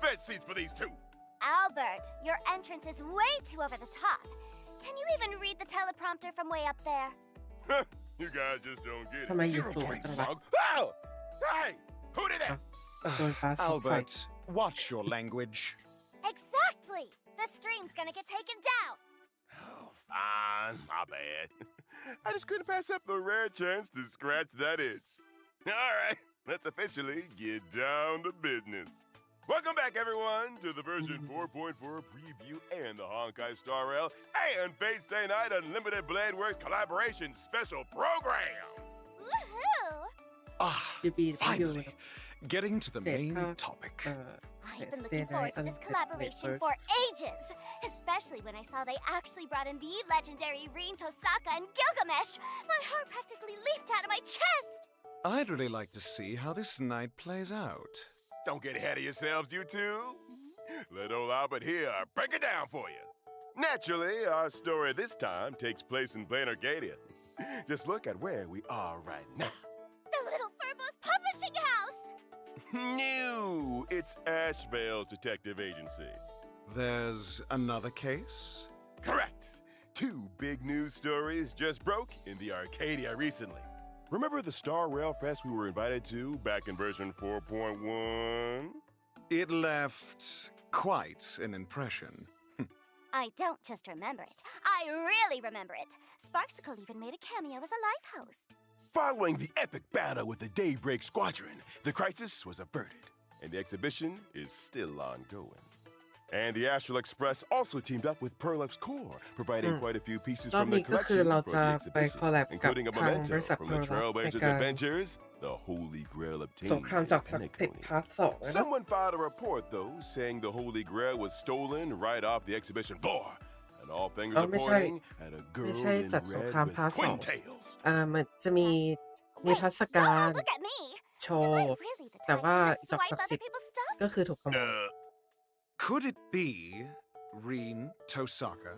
Fetch seats for these two. Albert, your entrance is way too over the top. Can you even read the teleprompter from way up there? You guys just don't get ทำไม it. อยู่ Zero สูง point จังวะ slug. Oh! Hey! Who did that? โดนฟ้าช็อตใส่ Albert, watch your language. Exactly! The stream's gonna get taken down. Oh, fine. My bad. I just couldn't pass up the rare chance to scratch that itch. All right, let's officially get down to business. Welcome back, everyone, to the version 4.4 preview and the Honkai Star Rail and Fate Stay Night Unlimited Blade Works collaboration special program. Woohoo! Ah, ยูบีอยู่ finally, getting to the main topic. I've been looking forward to this collaboration for ages, especially when I saw they actually brought in the legendary Rin Tosaka and Gilgamesh. My heart practically leaped out of my chest. I'd really like to see how this night plays out. Don't get ahead of yourselves, you two. Let old Albert here break it down for you. Naturally, our story this time takes place in Plain Arcadia. Just look at where we are right now. The Little Furbo's publishing house! No, it's Ashvale's detective agency. There's another case? Correct. Two big news stories just broke in the Arcadia recently. Remember the Star Rail Fest we were invited to back in version 4.1? It left quite an impression. I don't just remember it. I really remember it. Sparksicle even made a cameo as a live host. Following the epic battle with the Daybreak Squadron, the crisis was averted, and the exhibition is still ongoing. And the Astral Express also teamed up with Perlup's Core, providing quite a few pieces รอบ from the นี้ก็คือ collection เรา for จะ the ไป exhibition, คอลแลบกับ including a ทางบ memento ริษัท from เพ the ร์ลใน Trailblazers การ Adventures, the Holy Grail ส obtained งครามจากศักดิ์สิทธิ์ in พาร์ท2แล้วนะ Someone filed a report, though, saying the Holy Grail was stolen right off the exhibition floor. And all fingers are ไม่ใช่ pointing at a girl ไม่ใช่ in จัดสง red คราม with พาร์ท twin 2 tails. มันจะมีนิทรรศการ Look at me! โช Am ว์ I really the แต่ type ว่า to just จับ swipe ศักดิ์สิท other ธิ์ people's stuff? ก็คือถูกขโมย Could it be Rin Tosaka?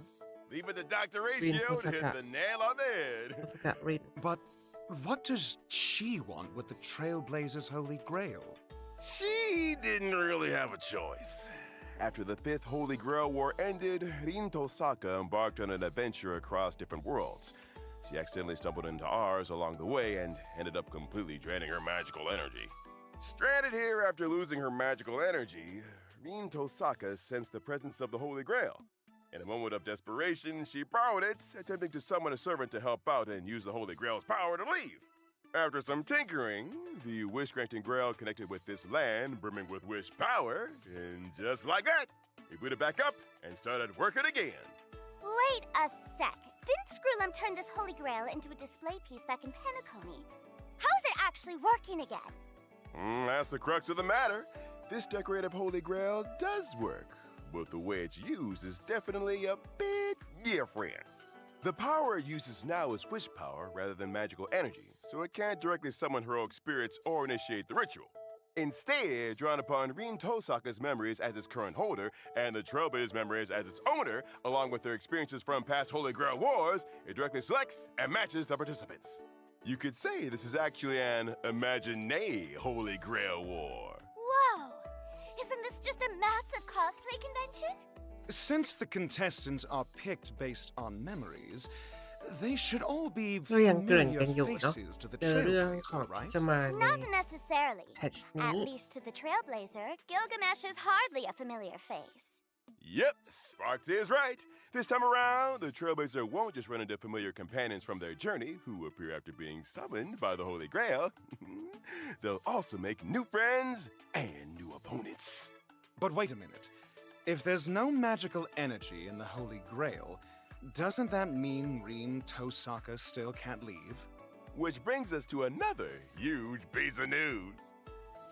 Leave it to Dr. ริน Ratio โท to ส hit กะ the nail on the โท head. สกะริน But what does she want with the Trailblazer's Holy Grail? She didn't really have a choice. After the Fifth Holy Grail War ended, Rin Tosaka embarked on an adventure across different worlds. She accidentally stumbled into ours along the way and ended up completely draining her magical energy. Stranded here after losing her magical energy, Rin Tosaka sensed the presence of the Holy Grail. In a moment of desperation, she borrowed it, attempting to summon a servant to help out and use the Holy Grail's power to leave. After some tinkering, the wish-granting grail connected with this land brimming with wish power, and just like that, he booted back up and started working again. Wait a sec. Didn't Screwlum turn this Holy Grail into a display piece back in Penacony? How is it actually working again? That's the crux of the matter. This decorative Holy Grail does work, but the way it's used is definitely a bit different. The power it uses now is wish power rather than magical energy, so it can't directly summon heroic spirits or initiate the ritual. Instead, drawing upon Rin Tosaka's memories as its current holder and the Trailblazer's memories as its owner, along with their experiences from past Holy Grail wars, it directly selects and matches the participants. You could say this is actually an Imagine Holy Grail War. Whoa! Isn't this just a massive cosplay convention? Since the contestants are picked based on memories, they should all be เรายังเกริ่น familiar กันอยู่เนาะ faces to the เจอเรื่องของ Trailblazer, ที่ right? จะมาใน Not necessarily. แพทช์ At นี้ least to the Trailblazer, Gilgamesh is hardly a familiar face. Yep, Sparks is right. This time around, the Trailblazer won't just run into familiar companions from their journey who appear after being summoned by the Holy Grail. They'll also make new friends and new opponents. But wait a minute. If there's no magical energy in the Holy Grail, doesn't that mean Rin Tosaka still can't leave? Which brings us to another huge piece of news.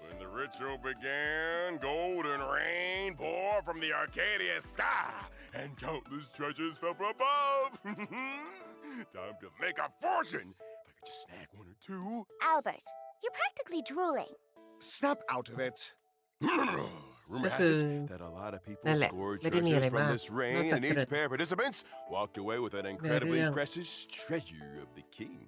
When the ritual began, golden rain poured from the Arcadia sky, and countless treasures fell from above. Time to make a fortune. If I could just snag one or two. Albert, you're practically drooling. Snap out of it. Rumor has it that a lot of people นั่นแหละ scored ไม่ได้มีอะไร treasures มา from ก this นอก rain, จาก and เกริ่ each น pair of participants walked away with an incredibly เรื่อง precious treasure of the king.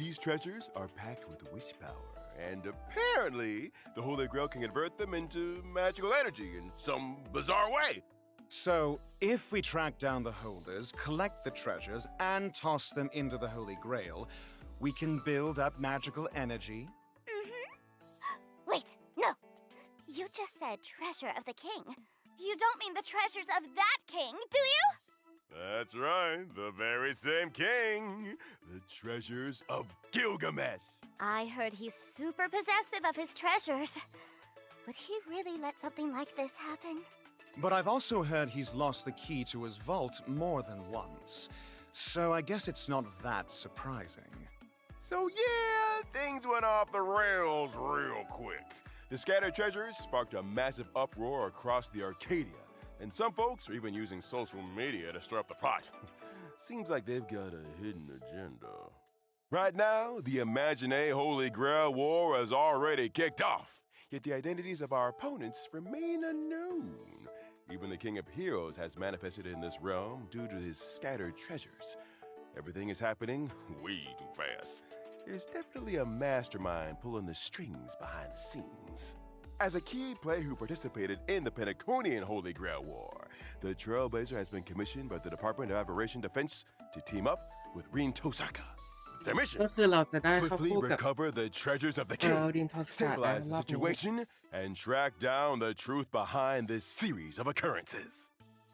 These treasures are packed with wish power, and apparently the Holy Grail can convert them into magical energy in some bizarre way. So, if we track down the holders, collect the treasures, and toss them into the Holy Grail, we can build up magical energy. Wait, no. You just said treasure of the king. You don't mean the treasures of that king, do you? That's right, the very same king. The treasures of Gilgamesh. I heard he's super possessive of his treasures. Would he really let something like this happen? But I've also heard he's lost the key to his vault more than once. So I guess it's not that surprising. So yeah, things went off the rails real quick. The scattered treasures sparked a massive uproar across the Arcadia, and some folks are even using social media to stir up the pot. Seems like they've got a hidden agenda. Right now, the Imagine Holy Grail War has already kicked off, yet the identities of our opponents remain unknown. Even the King of Heroes has manifested in this realm due to his scattered treasures. Everything is happening way too fast. There's definitely a mastermind pulling the strings behind the scenes. As a key player who participated in the Penaconian Holy Grail War, the Trailblazer has been commissioned by the Department of Aberration Defense to team up with Rin Tosaka. Their mission: ก็คือเราจะได้เข้า swiftly คู่กับ recover the treasures of the ริ king, นโทสกะ stabilize ร the อบนี้ situation, and track down the truth behind this series of occurrences.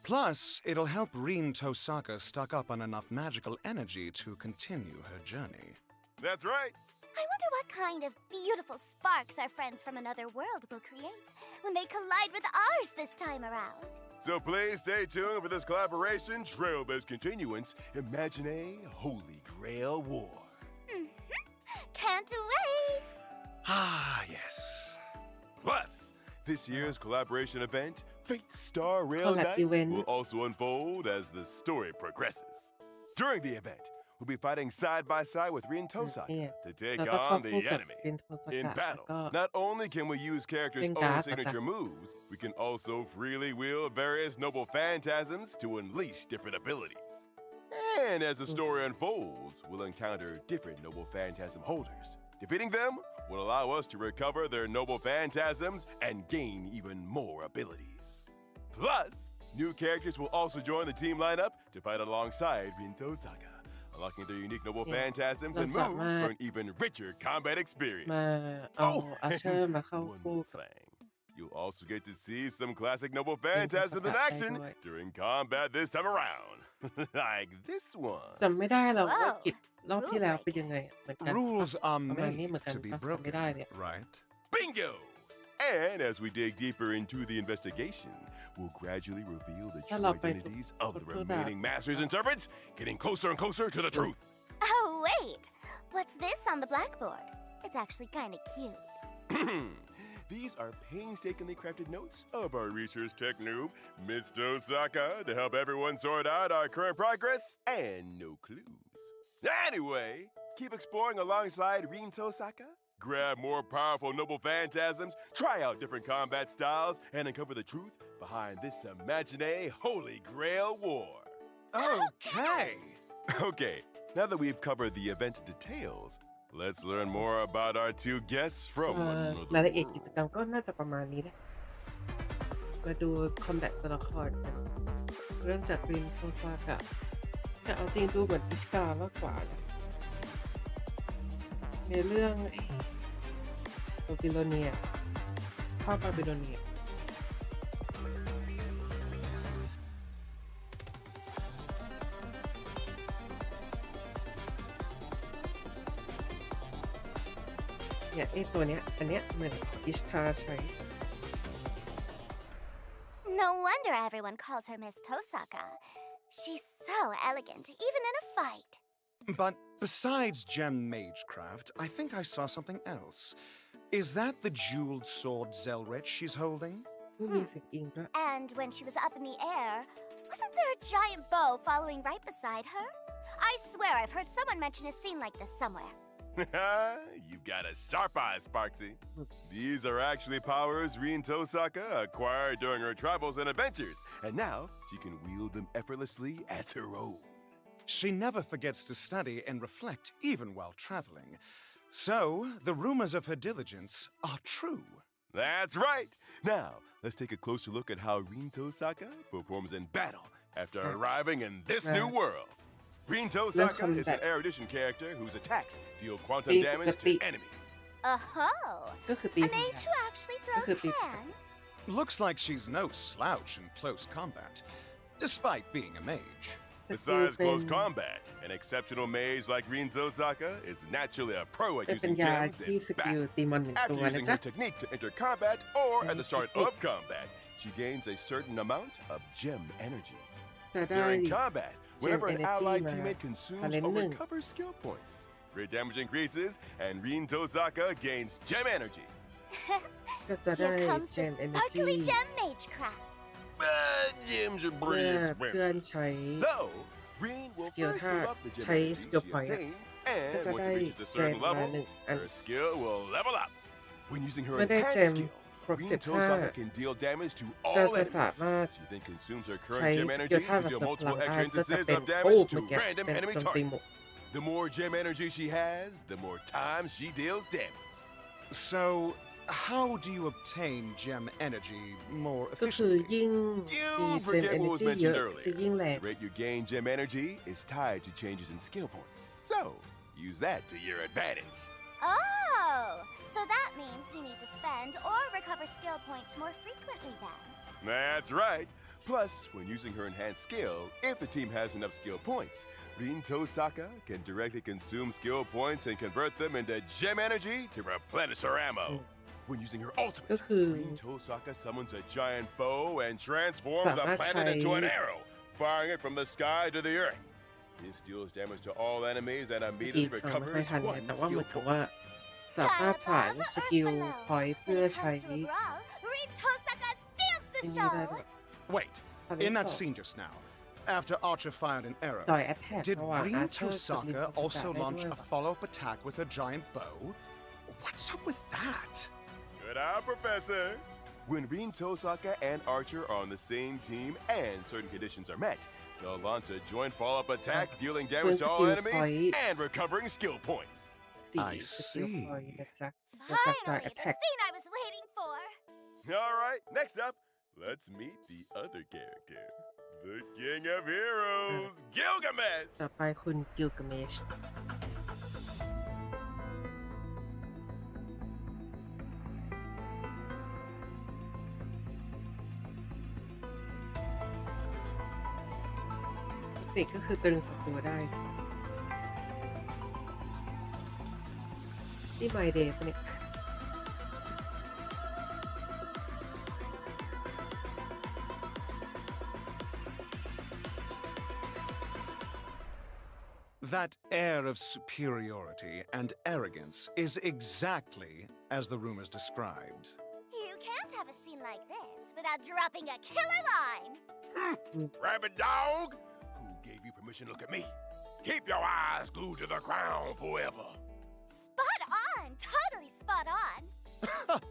Plus, it'll help Rin Tosaka stock up on enough magical energy to continue her journey. That's right. I wonder what kind of beautiful sparks our friends from another world will create when they collide with ours this time around. So please stay tuned for this collaboration, Trailblazer Continuance, Imagine Holy Grail War. Can't wait! Ah, yes. Plus, this year's collaboration event, Fate Star Rail Collab Night, event. will also unfold as the story progresses. During the event, we'll be fighting side by side with Rin Tosaka เนี่ย to take แล้วก็เข้า on the คู่กับ enemy. รินโทส In กะแล้ว battle, ก็ not only can we use characters' Ring own Guard, signature moves, we can also freely wield various noble phantasms to unleash different abilities. And as the story unfolds, we'll encounter different Noble Phantasm holders. Defeating them will allow us to recover their Noble Phantasms and gain even more abilities. Plus, new characters will also join the team lineup to fight alongside Rinto Saga, unlocking their unique Noble Phantasms and moves for an even richer combat มา experience. เอาอาเชอร์มาเข้า One คู่ more กับ thing. You'll also get to see some classic Noble Rinto Phantasms in Saga action ได้ด้วย during combat this time around. Like this one. จำไม่ได้แล้วว่า ว้าว กิจรอบที่แล้วเป็นยังไงอะเหมือนกัน Rules are ประมาณนี้เหมือน made กัน to be ปะจำไม่ broken, ได้เลย right? Bingo! And as we dig deeper into the investigation, we'll gradually reveal the ถ้า true เราไป identities of the ทุกๆด่าน remaining masters and servants, getting closer and closer to the truth. Oh, wait. What's this on the blackboard? It's actually kind of cute. These are painstakingly crafted notes of our research tech noob, Miss Osaka, to help everyone sort out our current progress and no clues. Anyway, keep exploring alongside Rinto Osaka. Grab more powerful Noble Phantasms, try out different combat styles, and uncover the truth behind this imaginary Holy Grail War. Okay. Okay, now that we've covered the event details, let's learn more about our two guests from ราย another ละเอียดกิจ world. กรรมก็น่าจะประมาณนี้แหละมาดูคอมแบทตัวละครกันเริ่มจากรินโทซากะแต่เอาจริงดูเหมือนอิสกามากกว่านะในเรื่องบาบิโลเนียภาพบาบิโลเนียเนี่ยตัวเนี้ยอันเนี้ยเหมือนอิสทาใช้ No wonder everyone calls her Miss Tosaka. She's so elegant, even in a fight. But besides gem magecraft, I think I saw something else. Is that the jeweled sword Zelrich she's holding? ผู้มีเสียงอิงด้วย And when she was up in the air, wasn't there a giant bow following right beside her? I swear I've heard someone mention a scene like this somewhere. You've got a sharp eye, Sparksy. These are actually powers Rinto Osaka acquired during her travels and adventures, and now she can wield them effortlessly as her own. She never forgets to study and reflect even while traveling. So, the rumors of her diligence are true. That's right. Now, let's take a closer look at how Rinto Osaka performs in battle after arriving in this new world. Rinto Osaka is an erudition character whose attacks deal quantum damage to enemies. Oh, ก็คือตี a ธรรม mage ดา who actually throws Could be. hands? Looks like she's no slouch in close combat, despite being a mage. ก็คือ Besides เป็น close combat, an exceptional mage like Rinto Osaka is naturally a pro at เป็น using ยา gems ที่ in สกิล battle. ตีมอนหนึ่ง After ตัวนะ using จ๊ะ her technique to enter combat or at the start of combat, she gains a certain amount of gem energy. จะได้ During combat, whenever an energy allied มา teammate consumes talent or หนึ่ง recovers skill points, great damage increases, and Rinto Osaka gains gem energy. ก็จะได้ Here comes เจ the มเอเนจี sparkly gem magecraft. Gems are เมื่อ pretty เพื่อน expensive. ใช้ So, Green will Skill first ท่า save up the gem ใช้ energy skill she point อะ obtains, ก็ and จะ once ได้ she reaches a เจม certain มา level, หนึ่งอัน her skill will level up. When using her เมื่อได้ enhanced เจม skill, ครบ Rinto 15 Osaka can deal damage to ก็ all จะสา enemies. มารถ She then consumes her ใช้ current gem สกิล energy ท่า to กับ deal สับพลั multiple งได้ extra ก็จะ instances เป็น of โอ้ damage เมื่อ to กี้ random เป็น enemy โจมตีหมู่ targets. The more gem energy she has, the more time she deals damage. So, how do you obtain gem energy more ก็คือ efficiently? ยิ่ง You มีเจม forget เอ what เน was จีเย mentioned อะ earlier. จะยิ่งแรง The rate you gain gem energy is tied to changes in skill points. So, use that to your advantage. Oh, so that means we need to spend or recover skill points more frequently then. That's right. Plus, when using her enhanced skill, if the team has enough skill points, Rinto Osaka can directly consume skill points and convert them into gem energy to replenish her ammo. When using her ก็ ultimate, คือ Rinto Osaka summons a giant bow and transforms a สามารถ planet into an ใช้ arrow, firing it from the sky to the earth. This deals damage to all enemies and เมื่อกี้ immediately ฟังไม่ค่อย recovers ทันไง one แต่ว่าเหมื skill อนกับว่า point. สามารถผ่านสกิลพอยต์เพื่ When อ it ใช้ comes to a brawl, Ritosaka steals อั the นนี้ได้ show. ด้วย Wait, ตอนนี้ in ต่ that อ scene just now, after Archer fired an arrow, จอยแอตแทก did ระหว่างอาเชอ Rin ร์กับลิน Tosaka โท also ซากะได้ launch ด้วย a ปะ follow-up attack with her giant bow? What's up with that? Good eye, Professor. When Rin Tosaka and Archer are on the same team and certain conditions are met, They'll launch a joint follow-up attack, dealing เพิ่ม damage ส to กิ all ลพอย enemies ต์ and recovering skill points. 4 I สกิลพอยต์ see. นะจ๊ะแล้วจากจอย Finally, the attack scene I was waiting for. All right, next up, let's meet the other character, the King of Heroes, Gilgamesh. ต่อไปคุณกิลกาเมชเด็กก็คือตรึงศัตรูได้สินี่ My Day ปะเนี่ย That air of superiority and arrogance is exactly as the rumors described. You can't have a scene like this without dropping a killer line. Rabbit dog, who gave you permission to look at me? Keep your eyes glued to the ground forever. Spot on! Totally spot on.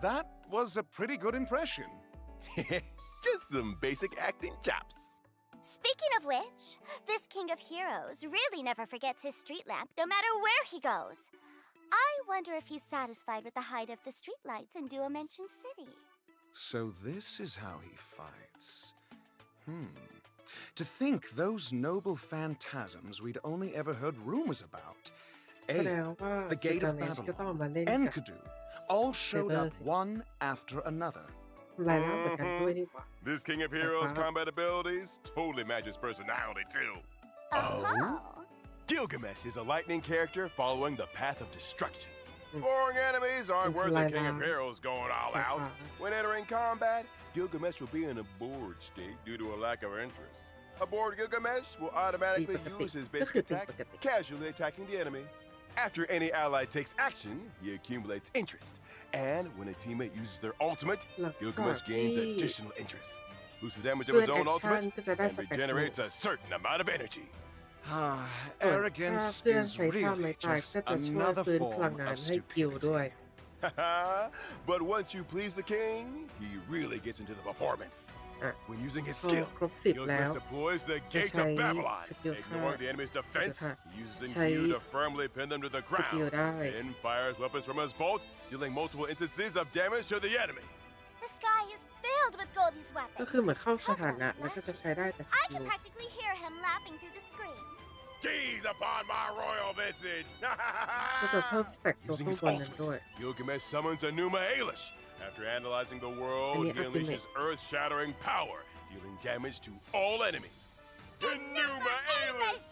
That was a pretty good impression. Just some basic acting chops. Speaking of which, this King of Heroes really never forgets his street lamp no matter where he goes. I wonder if he's satisfied with the height of the streetlights in Duomension City. So this is how he fights. To think those noble phantasms we'd only ever heard rumors about. แสดงว่า The กิล Gate กา of เมชก็ต้อง Babylon, มาเล่นกับ Enkidu, all showed up Saber. one after another. รายรับเหมือนกันด้วยนี่หว่า This King of Heroes Uh-huh. combat abilities totally matches personality too. Oh. Gilgamesh is a lightning character following the path of destruction. Boring enemies aren't worth the King of Heroes going all out. When entering combat, Gilgamesh will be in a bored state due to a lack of interest. A bored Gilgamesh will automatically use his basic attack, casually attacking the enemy. After any ally takes action, he accumulates interest. And when a teammate uses their ultimate, หลังจาก Gilgamesh gains ที่ additional interest. Boosts the damage of เพื่อน his แอ own คชั่น ultimate ก็จะได้ and สเปคหนึ่ง regenerates a certain amount of energy. ถ้า Arrogance เพื่อน is ใช้ท่าไม้ really ตาย just ก็จะช่วย another ฟื้นพลัง form งาน of ให้กิลด้วย stupidity. But once you please the king, he really gets into the performance. อ่ะ When using his พอ skill, ครบ10 แล้ว Gilgamesh deploys the จะ Gate ใช้ of Babylon. สกิลท่า Ignoring the enemy's defense, ท่า he uses ใช้ Enkidu to firmly pin them to the สกิล ground. ได้ Then fires weapons from his vault, dealing multiple instances of damage to the enemy. The sky is filled with Goldie's ก็ weapons. คือเหมือนเข้าสถานะแล้วก็จะใช้ได้แต่ส I กิ can ล practically hear him laughing through the screen. Gaze upon my royal visage. ก็จะเพิ่มสแต็กตัว Using ข้าง his บนนั้นด้วย ultimate, Gilgamesh summons Enuma Elish. After analyzing the world, And he the ultimate. unleashes earth-shattering power, dealing damage to all enemies. Enuma Elish!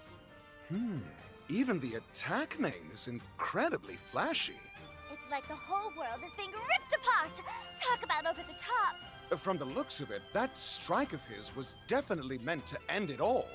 Even the attack name is incredibly flashy. It's like the whole world is being ripped apart. Talk about over the top. From the looks of it, that strike of his was definitely meant to end it all.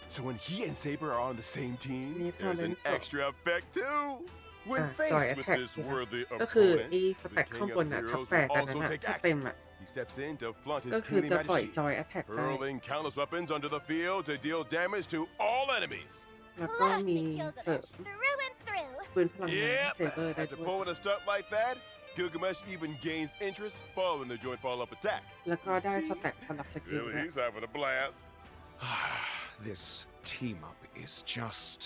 So when he and Saber are on the same team, Need there's an talent. extra effect too. When อ่ะจอย faced with แท็ก this สิคะ worthy ก็คือ opponent, ไอ้ส the แต็กข้าง King บ of นน่ะทับ Heroes แปด will กันนั้น also น่ะ take ถ้าเต็ม action. อ่ะ He steps in to flaunt ก็ his คือ kingly จะปล่อย majesty, จอยแอ t แทกได้ hurling countless weapons onto the field to deal damage to all enemies. แล้วก็มี Classic เสริม Gilgamesh through and through. ปืนพลังงานให้ Yep. เซเบอร์ได้ After ด้วย pulling a stunt like that, Gilgamesh even gains interest following the joint follow-up attack. แล้วก็ได้สแต็กสำหรับสกิล Really, ด้วย he's having a blast. This team-up is just...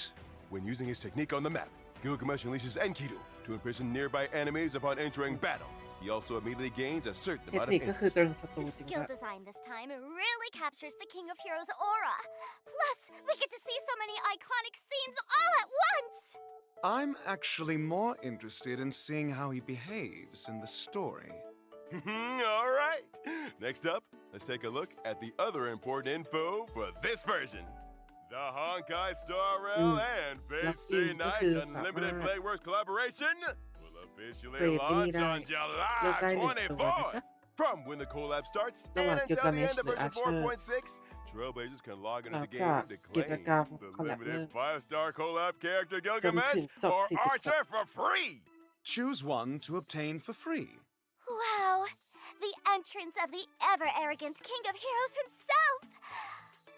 When using his technique on the map, Gilgamesh unleashes Enkidu to imprison nearby enemies upon entering battle. He also immediately gains a certain เทค amount นิ of คก็คือ interest. ตรึงศัตรู The จริง skill ๆ design this time really captures the King of Heroes aura. Plus, we get to see so many iconic scenes all at once. I'm actually more interested in seeing how he behaves in the story. All right. Next up, let's take a look at the other important info for this version. The Honkai Star Rail and Fate Stay Night Unlimited Playworks collaboration will officially launch on July 24th. From when the collab starts and until the end of version 4.6, Trailblazers can log into the game to claim the limited 5-star collab character Gilgamesh or Archer for free. Choose one to obtain for free. Wow, the entrance of the ever-arrogant King of Heroes himself.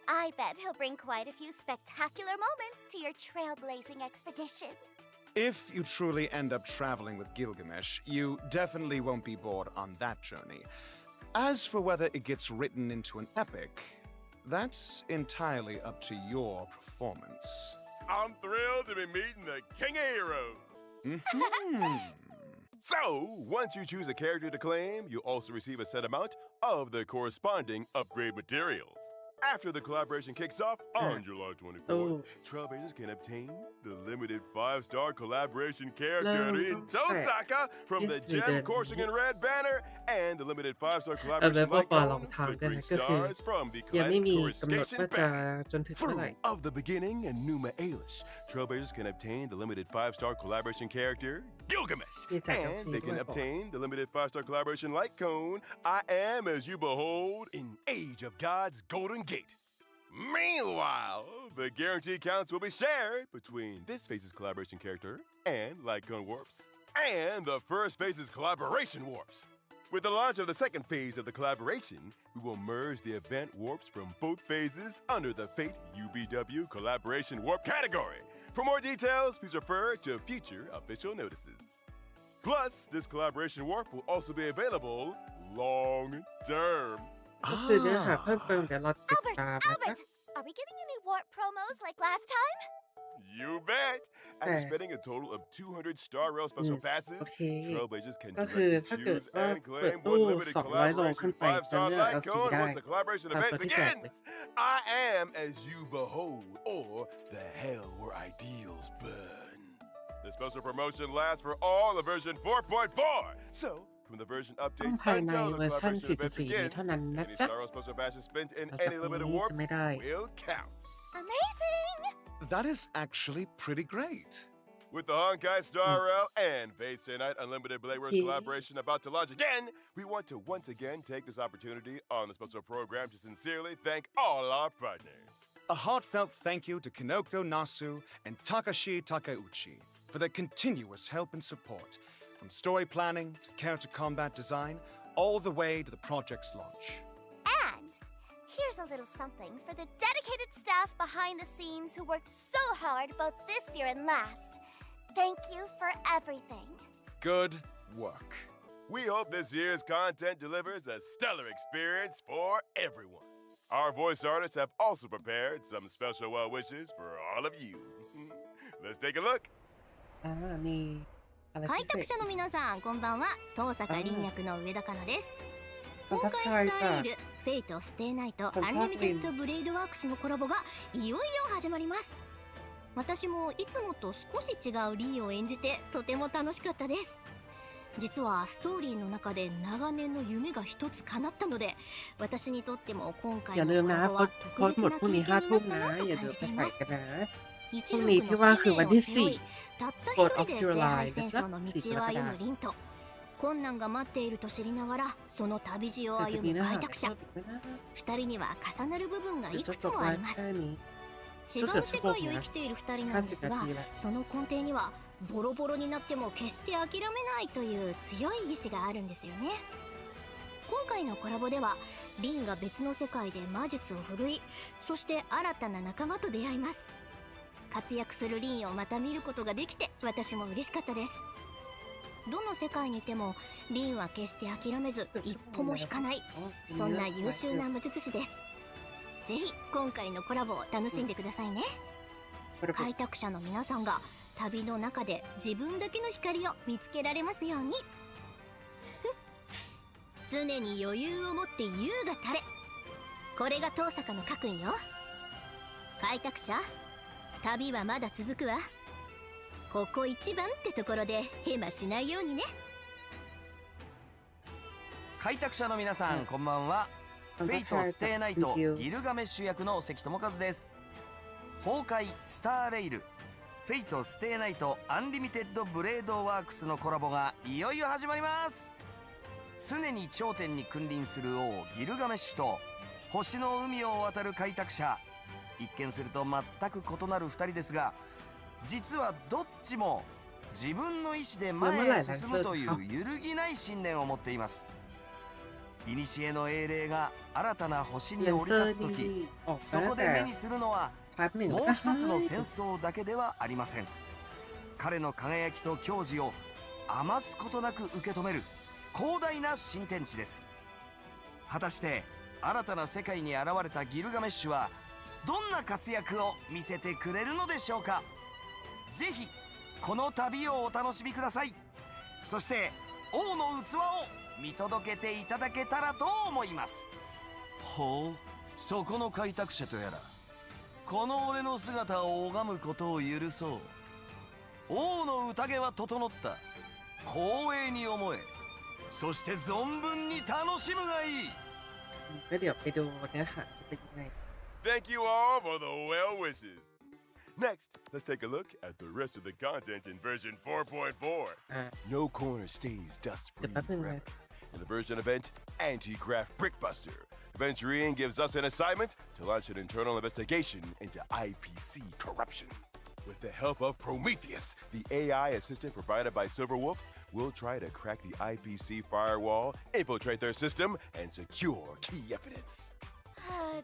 I bet he'll bring quite a few spectacular moments to your trailblazing expedition. If you truly end up traveling with Gilgamesh, you definitely won't be bored on that journey. As for whether it gets written into an epic, That's entirely up to your performance. I'm thrilled to be meeting the King of Heroes. So, once you choose a character to claim, you also receive a set amount of the corresponding upgrade materials. After the collaboration kicks off on July 24th, Trailblazers can obtain the limited 5-star collaboration character in Tosaka from the Gem Coursing in Red banner and the limited 5-star collaboration Lycone with 3 stars from the ยังไม่มี Category กำหนด Station ว่าจะ banner. จนถึงเมื่อไหร่ Fruit of the Beginning and Numa Ailish, Trailblazers can obtain the limited 5-star collaboration character Gilgamesh, and they can obtain the limited 5-star collaboration Lycone I Am As You Behold in Age of God's Golden Gate. Meanwhile, the guarantee counts will be shared between this phase's collaboration character and Lycone Warps, and the first phase's collaboration Warps. With the launch of the second phase of the collaboration, we will merge the event warps from both phases under the Fate UBW Collaboration Warp category. For more details, please refer to future official notices. Plus, this collaboration warp will also be available long term. ก็คือเนื้อหาเพิ่มเติมเดี๋ยวเราติด Albert, ตามนะคะ Albert, are we getting any warp promos like last time? You bet! After spending a total of 200 Star Rail Special Passes, โอเค Trailblazers can ก็คือ directly ถ้าเกิด choose ว่า and เปิด claim ตู้ one limited 200 โลขึ้น collaboration ไปจะ 5-star เลือก LC Lycone ได้ once the collaboration ตาม event ตัวที่แจกเลย begins. I am as you behold, or the hell where ideals burn. The special promotion lasts for all of version 4.4. So, from the version ต้อง update ภายใน until the เวอร์ชัน collaboration event 4.4 นี้ begins, เท่านั้นนะ any จ๊ะ Star Rail Special Passes spent in ต่อจาก any นี้ limited warp จะไม่ได้ will count. Amazing! That is actually pretty great. With the Honkai Star Rail and Fate Stay Night Unlimited Blade Wars collaboration about to launch again, we want to once again take this opportunity on the special program to sincerely thank all our partners. A heartfelt thank you to Kinoko Nasu and Takashi Takeuchi for their continuous help and support, from story planning to character combat design, all the way to the project's launch. And here's a little something for the dedicated staff behind the scenes who worked so hard both this year and last. Thank you for everything. Good work. We hope this year's content delivers a stellar experience for everyone. Our voice artists have also prepared some special well wishes for all of you. Let's take a look. มีอะไร 開 พิเศ 拓 ษ 者の皆さんこんばんは東坂凛役の上田かなです ขอบ 崩 คุณ 壊 ค่ะ スターレールフェイトステイナイトアンリミテッドブレードワークスのコラボがいよいよ始まります私もいつもと少し違うリーを演じてとても楽しかったです実はストーリーの中で長年の夢が一つ叶ったので私にとっても今回 อย่า の ลืม コ นะ ラボ โพ は สต์ 特別 หมด な พรุ่ง 経 นี้ 験 5 ทุ่ม にな นะ ったなと อย่า 感 ลืม じ ไป てい ใส่ ます กันนะ 一 พรุ่ง 族 นี้ の ที่ว่า 使 คือ 命 วัน を ที่ 背負いたった一 4 人 of で聖 July 杯นะ 戦 จ๊ะ 争の4 道 ก を รกฎา 歩むリンと困難が待っていると知りながらその旅路を แต่จะ 歩 มี む เนื้อหา 開拓者 เพิ่มอีกไหมนะ 二人には重なる部分が เดี๋ย いうจะ く จ つ บ も ไล あり ฟ์ ます แค่นี้ 違う世界を生きている二人なんですが50 นาทีแล้ว その根底にはボロボロになっても決して諦めないという強い意志があるんですよね今回のコラボではリンが別の世界で魔術を振るいそして新たな仲間と出会います活躍するリンをまた見ることができて私も嬉しかったですどの世界にいてもリンは決して諦めず一歩も引かないそんな優秀な魔術師ですぜひ今回のコラボを楽しんでくださいね開拓者の皆さんが旅の中で自分だけの光を見つけられますように常に余裕を持って優が垂れこれが東坂の各位よ開拓者旅はまだ続くわここ一番ってところでヘマしないようにね開拓者の皆さん、こんばんは。フェイトステイナイトギルガメッシュ役の関智和です。崩壊スターレイルフェイトステイナイトアンリミテッドブレードワークスのコラボがいよいよ始まります。常に頂点に君臨する王ギルガメッシュと星の海を渡る開拓者、一見すると全く異なる2人ですが、実はどっちも自分の意志で前へ進むという揺るぎない信念を持っています。古の英霊が新たな星に降り立つ時、そこで目にするのはもう一つの戦争だけではありません。彼の輝きと矜持を余すことなく受け止める広大な新天地です。果たして新たな世界に現れたギルガメッシュはどんな活躍を見せてくれるのでしょうか。ぜひこの旅をお楽しみください。そして王の器を見届けていただけたらと思います。ほう、そこの開拓者とやら、この俺の姿を拝むことを許そう。王の宴は整った。光栄に思え。そして存分に楽しむがいい。ก็เดี๋ยวไปดูเนื้อหาจะเป็นยังไง Thank you all for the well wishes. Next, let's take a look at the rest of the content in version 4.4. อ่า No corner stays dust เดี๋ยว free แป๊บนึงนะ forever. In the version event, Anti-Graft Brickbuster, Aventurian gives us an assignment to launch an internal investigation into IPC corruption. With the help of Prometheus, the AI assistant provided by Silverwolf, we'll try to crack the IPC firewall, infiltrate their system, and secure key evidence.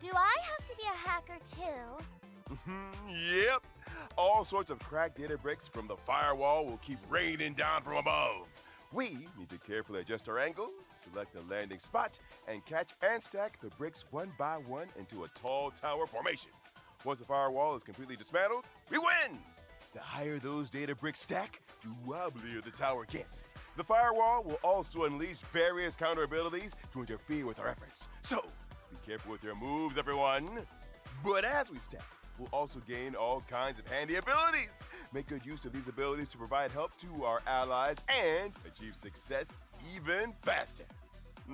Do I have to be a hacker too? Yep. All sorts of cracked data bricks from the firewall will keep raining down from above. We need to carefully adjust our angle, select a landing spot, and catch and stack the bricks one by one into a tall tower formation. Once the firewall is completely dismantled, we win! The higher those data bricks stack, the wobblier the tower gets. The firewall will also unleash various counter abilities to interfere with our efforts. So, be careful with your moves, everyone. But as we stack, we'll also gain all kinds of handy abilities. Make good use of these abilities to provide help to our allies and achieve success even faster.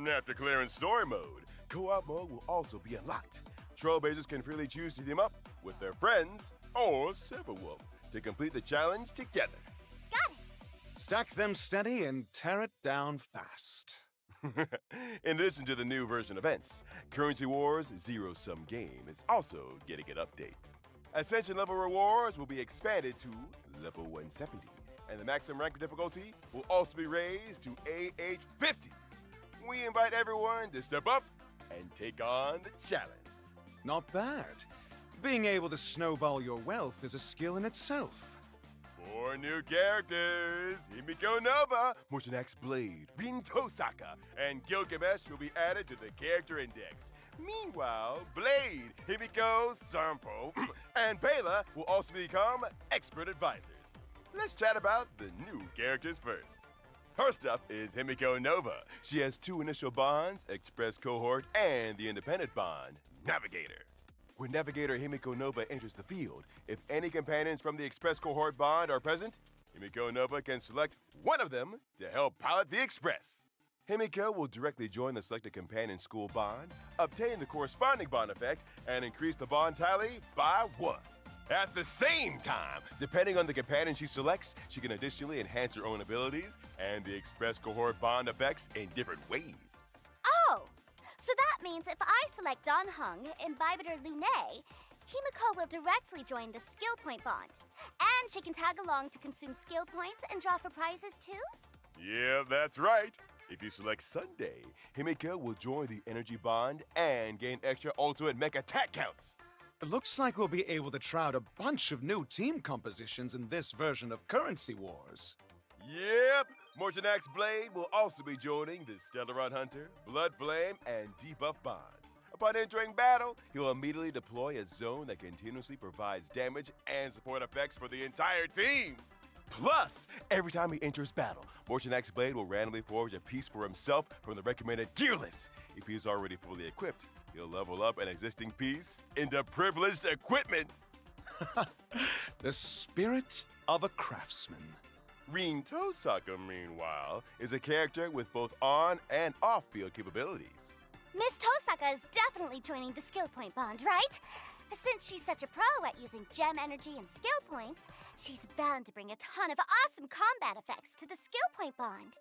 After clearing story mode, co-op mode will also be unlocked. Trailblazers can freely choose to team up with their friends or Silverwolf to complete the challenge together. Got it! Stack them steady and tear it down fast. In addition to the new version events, Currency Wars Zero Sum Game is also getting an update. Ascension level rewards will be expanded to level 170, and the maximum rank difficulty will also be raised to AH50. We invite everyone to step up and take on the challenge. Not bad. Being able to snowball your wealth is a skill in itself. 4 new characters, Himiko Nova, Motion Axe Blade, Rin Tosaka, and Gilgamesh will be added to the character index. Meanwhile, Blade, Himiko, Sampo, and Bela will also become expert advisors. Let's chat about the new characters first. First up is Himiko Nova. She has 2 initial bonds, Express Cohort and the independent bond, Navigator. When Navigator Himiko Nova enters the field, if any companions from the Express Cohort bond are present, Himiko Nova can select one of them to help pilot the Express. Himiko will directly join the selected companion school bond, obtain the corresponding bond effect, and increase the bond tally by 1. At the same time, depending on the companion she selects, she can additionally enhance her own abilities and the Express Cohort bond effects in different ways. Oh! So that means if I select Don Hung, Imbibitor Lune, Himiko will directly join the skill point bond. And she can tag along to consume skill points and draw for prizes too? Yeah, that's right. If you select Sunday, Himiko will join the energy bond and gain extra ultimate mech attack counts. It looks like we'll be able to try out a bunch of new team compositions in this version of Currency Wars. Yep, Morganax Blade will also be joining the Stellaron Hunter, Blood Flame, and Debuff bonds. Upon entering battle, he'll immediately deploy a zone that continuously provides damage and support effects for the entire team. Plus, every time he enters battle, Morganax Blade will randomly forge a piece for himself from the recommended gear list. If he is already fully equipped, he'll level up an existing piece into privileged equipment. The spirit of a craftsman. Rin Tosaka, meanwhile, is a character with both on and off-field capabilities. Miss Tosaka is definitely joining the skill point bond, right? Since she's such a pro at using gem energy and skill points, she's bound to bring a ton of awesome combat effects to the skill point bond.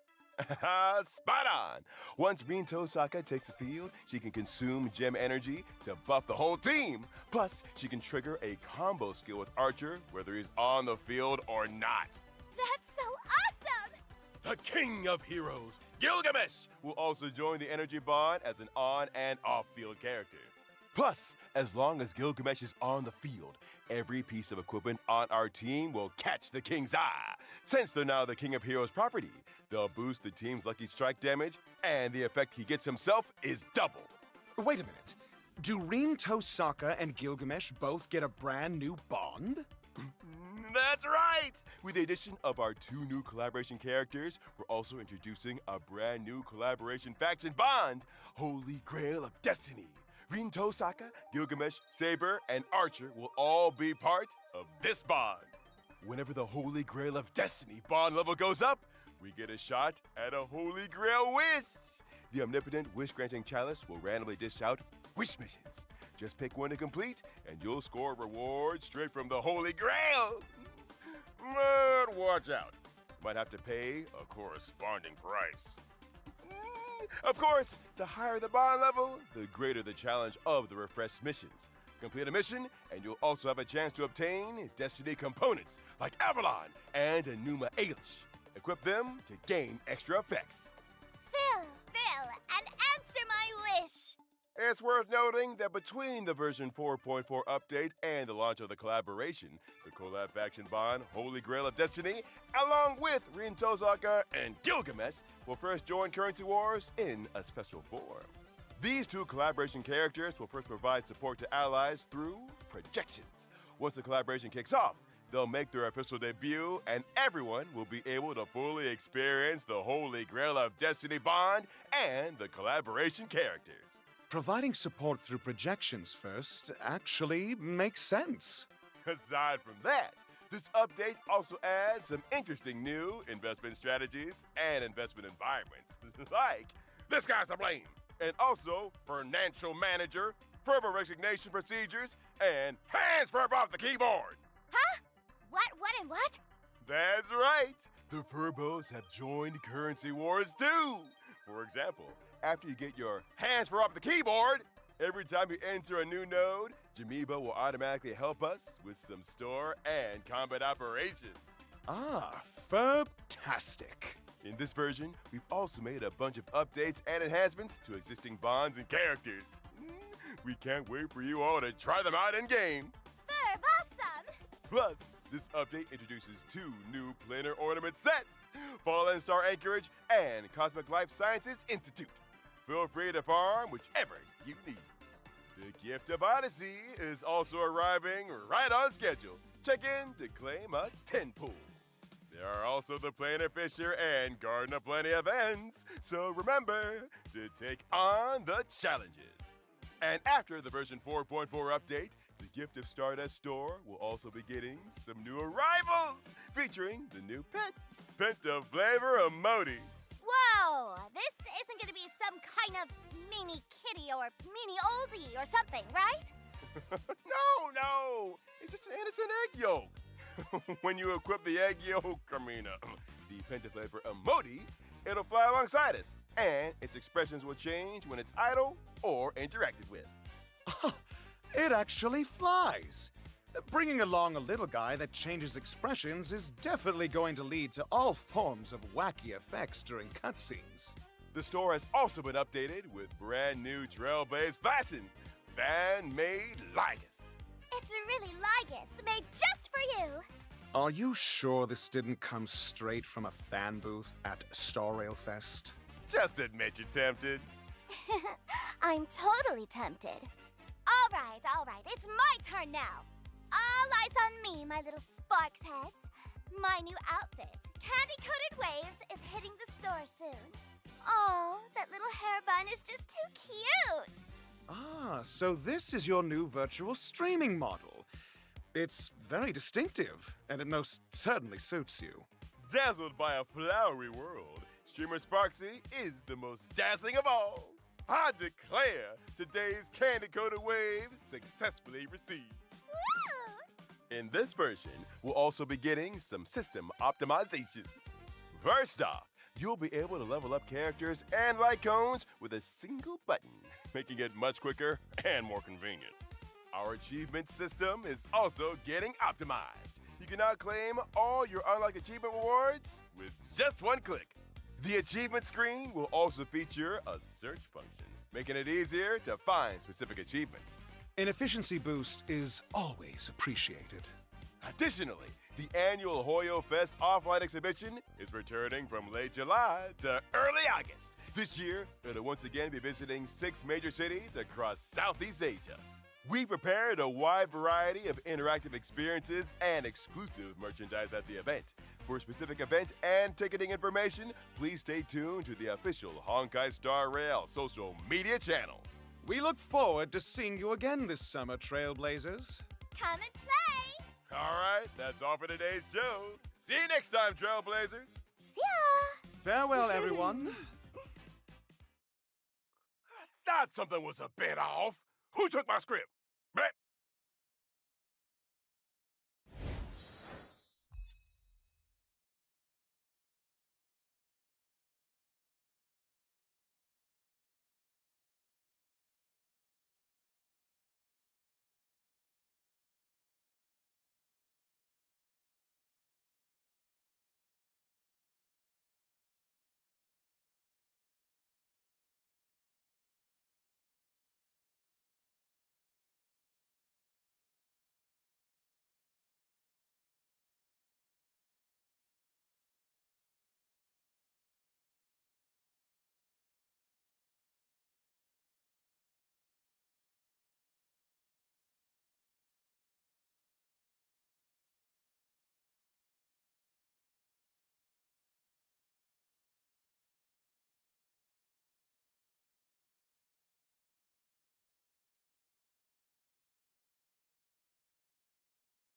Spot on! Once Rin Tosaka takes the field, she can consume gem energy to buff the whole team. Plus, she can trigger a combo skill with Archer, whether he's on the field or not. That's so awesome! The King of Heroes, Gilgamesh, will also join the energy bond as an on- and off-field character. Plus, as long as Gilgamesh is on the field, every piece of equipment on our team will catch the King's eye. Since they're now the King of Heroes property, they'll boost the team's lucky strike damage, and the effect he gets himself is double. Wait a minute. Do Rinto Sokka and Gilgamesh both get a brand new bond? That's right! With the addition of our 2 new collaboration characters, we're also introducing a brand new collaboration faction bond, Holy Grail of Destiny. Rinto Sokka, Gilgamesh, Saber, and Archer will all be part of this bond. Whenever the Holy Grail of Destiny bond level goes up, we get a shot at a Holy Grail wish. The omnipotent wish-granting chalice will randomly dish out wish missions. Just pick one to complete, and you'll score rewards straight from the Holy Grail. But watch out. Might have to pay a corresponding price. Of course, the higher the bond level, the greater the challenge of the refreshed missions. Complete a mission, and you'll also have a chance to obtain Destiny components like Avalon and Enuma Elish. Equip them to gain extra effects. Phil, and answer my wish. It's worth noting that between the version 4.4 update and the launch of the collaboration, the collab faction bond Holy Grail of Destiny, along with Rinto Sokka and Gilgamesh, will first join Currency Wars in a special form. These 2 collaboration characters will first provide support to allies through projections. Once the collaboration kicks off, they'll make their official debut, and everyone will be able to fully experience the Holy Grail of Destiny bond and the collaboration characters. Providing support through projections first actually makes sense. Aside from that, this update also adds some interesting new investment strategies and investment environments, like this guy's to blame, and also financial manager, verbal resignation procedures, and hands verb off the keyboard. Huh? What, and what? That's right. The Furbos have joined Currency Wars too. For example, after you get your hands for off the keyboard, every time you enter a new node, Jamiba will automatically help us with some store and combat operations. Ah, fantastic. In this version, we've also made a bunch of updates and enhancements to existing bonds and characters. We can't wait for you all to try them out in-game. Verb awesome! Plus, this update introduces 2 new planar ornament sets, Fallen Star Anchorage and Cosmic Life Sciences Institute. Feel free to farm whichever you need. The Gift of Odyssey is also arriving right on schedule. Check in to claim a 10 pool. There are also the Planar Fisher and Garden of Plenty events, so remember to take on the challenges. And after the version 4.4 update, the Gift of Stardust store will also be getting some new arrivals, featuring the new pet, Penta Flavor Emoji. Whoa! This isn't gonna be some kind of mini kitty or mini oldie or something, right? No! It's just an innocent egg yolk. When you equip the egg yolk, the Penta Flavor Emoji, it'll fly alongside us, and its expressions will change when it's idle or interacted with. It actually flies. Bringing along a little guy that changes expressions is definitely going to lead to all forms of wacky effects during cutscenes. The store has also been updated with brand new trail-based fashion, fan-made Ligas. It's a really Ligas made just for you. Are you sure this didn't come straight from a fan booth at Star Rail Fest? Just admit you're tempted. I'm totally tempted. All right, it's my turn now. All eyes on me, my little sparks heads. My new outfit, Candy-Coated Waves, is hitting the store soon. Oh, that little hair bun is just too cute. Ah, so this is your new virtual streaming model. It's very distinctive, and it most certainly suits you. Dazzled by a flowery world, Streamer Sparksy is the most dazzling of all. I declare today's Candy-Coated Waves successfully received. Woo! In this version, we'll also be getting some system optimizations. First off, you'll be able to level up characters and light cones with a single button, making it much quicker and more convenient. Our achievement system is also getting optimized. You can now claim all your unlocked achievement rewards with just one click. The achievement screen will also feature a search function, making it easier to find specific achievements. An efficiency boost is always appreciated. Additionally, the annual Hoyo Fest offline exhibition is returning from late July to early August. This year, it'll once again be visiting 6 major cities across Southeast Asia. We prepared a wide variety of interactive experiences and exclusive merchandise at the event. For specific event and ticketing information, please stay tuned to the official Honkai Star Rail social media channels. We look forward to seeing you again this summer, Trailblazers. Come and play! All right, that's all for today's show. See you next time, Trailblazers. See ya! Farewell, everyone. Thought something was a bit off. Who took my script? Bleh.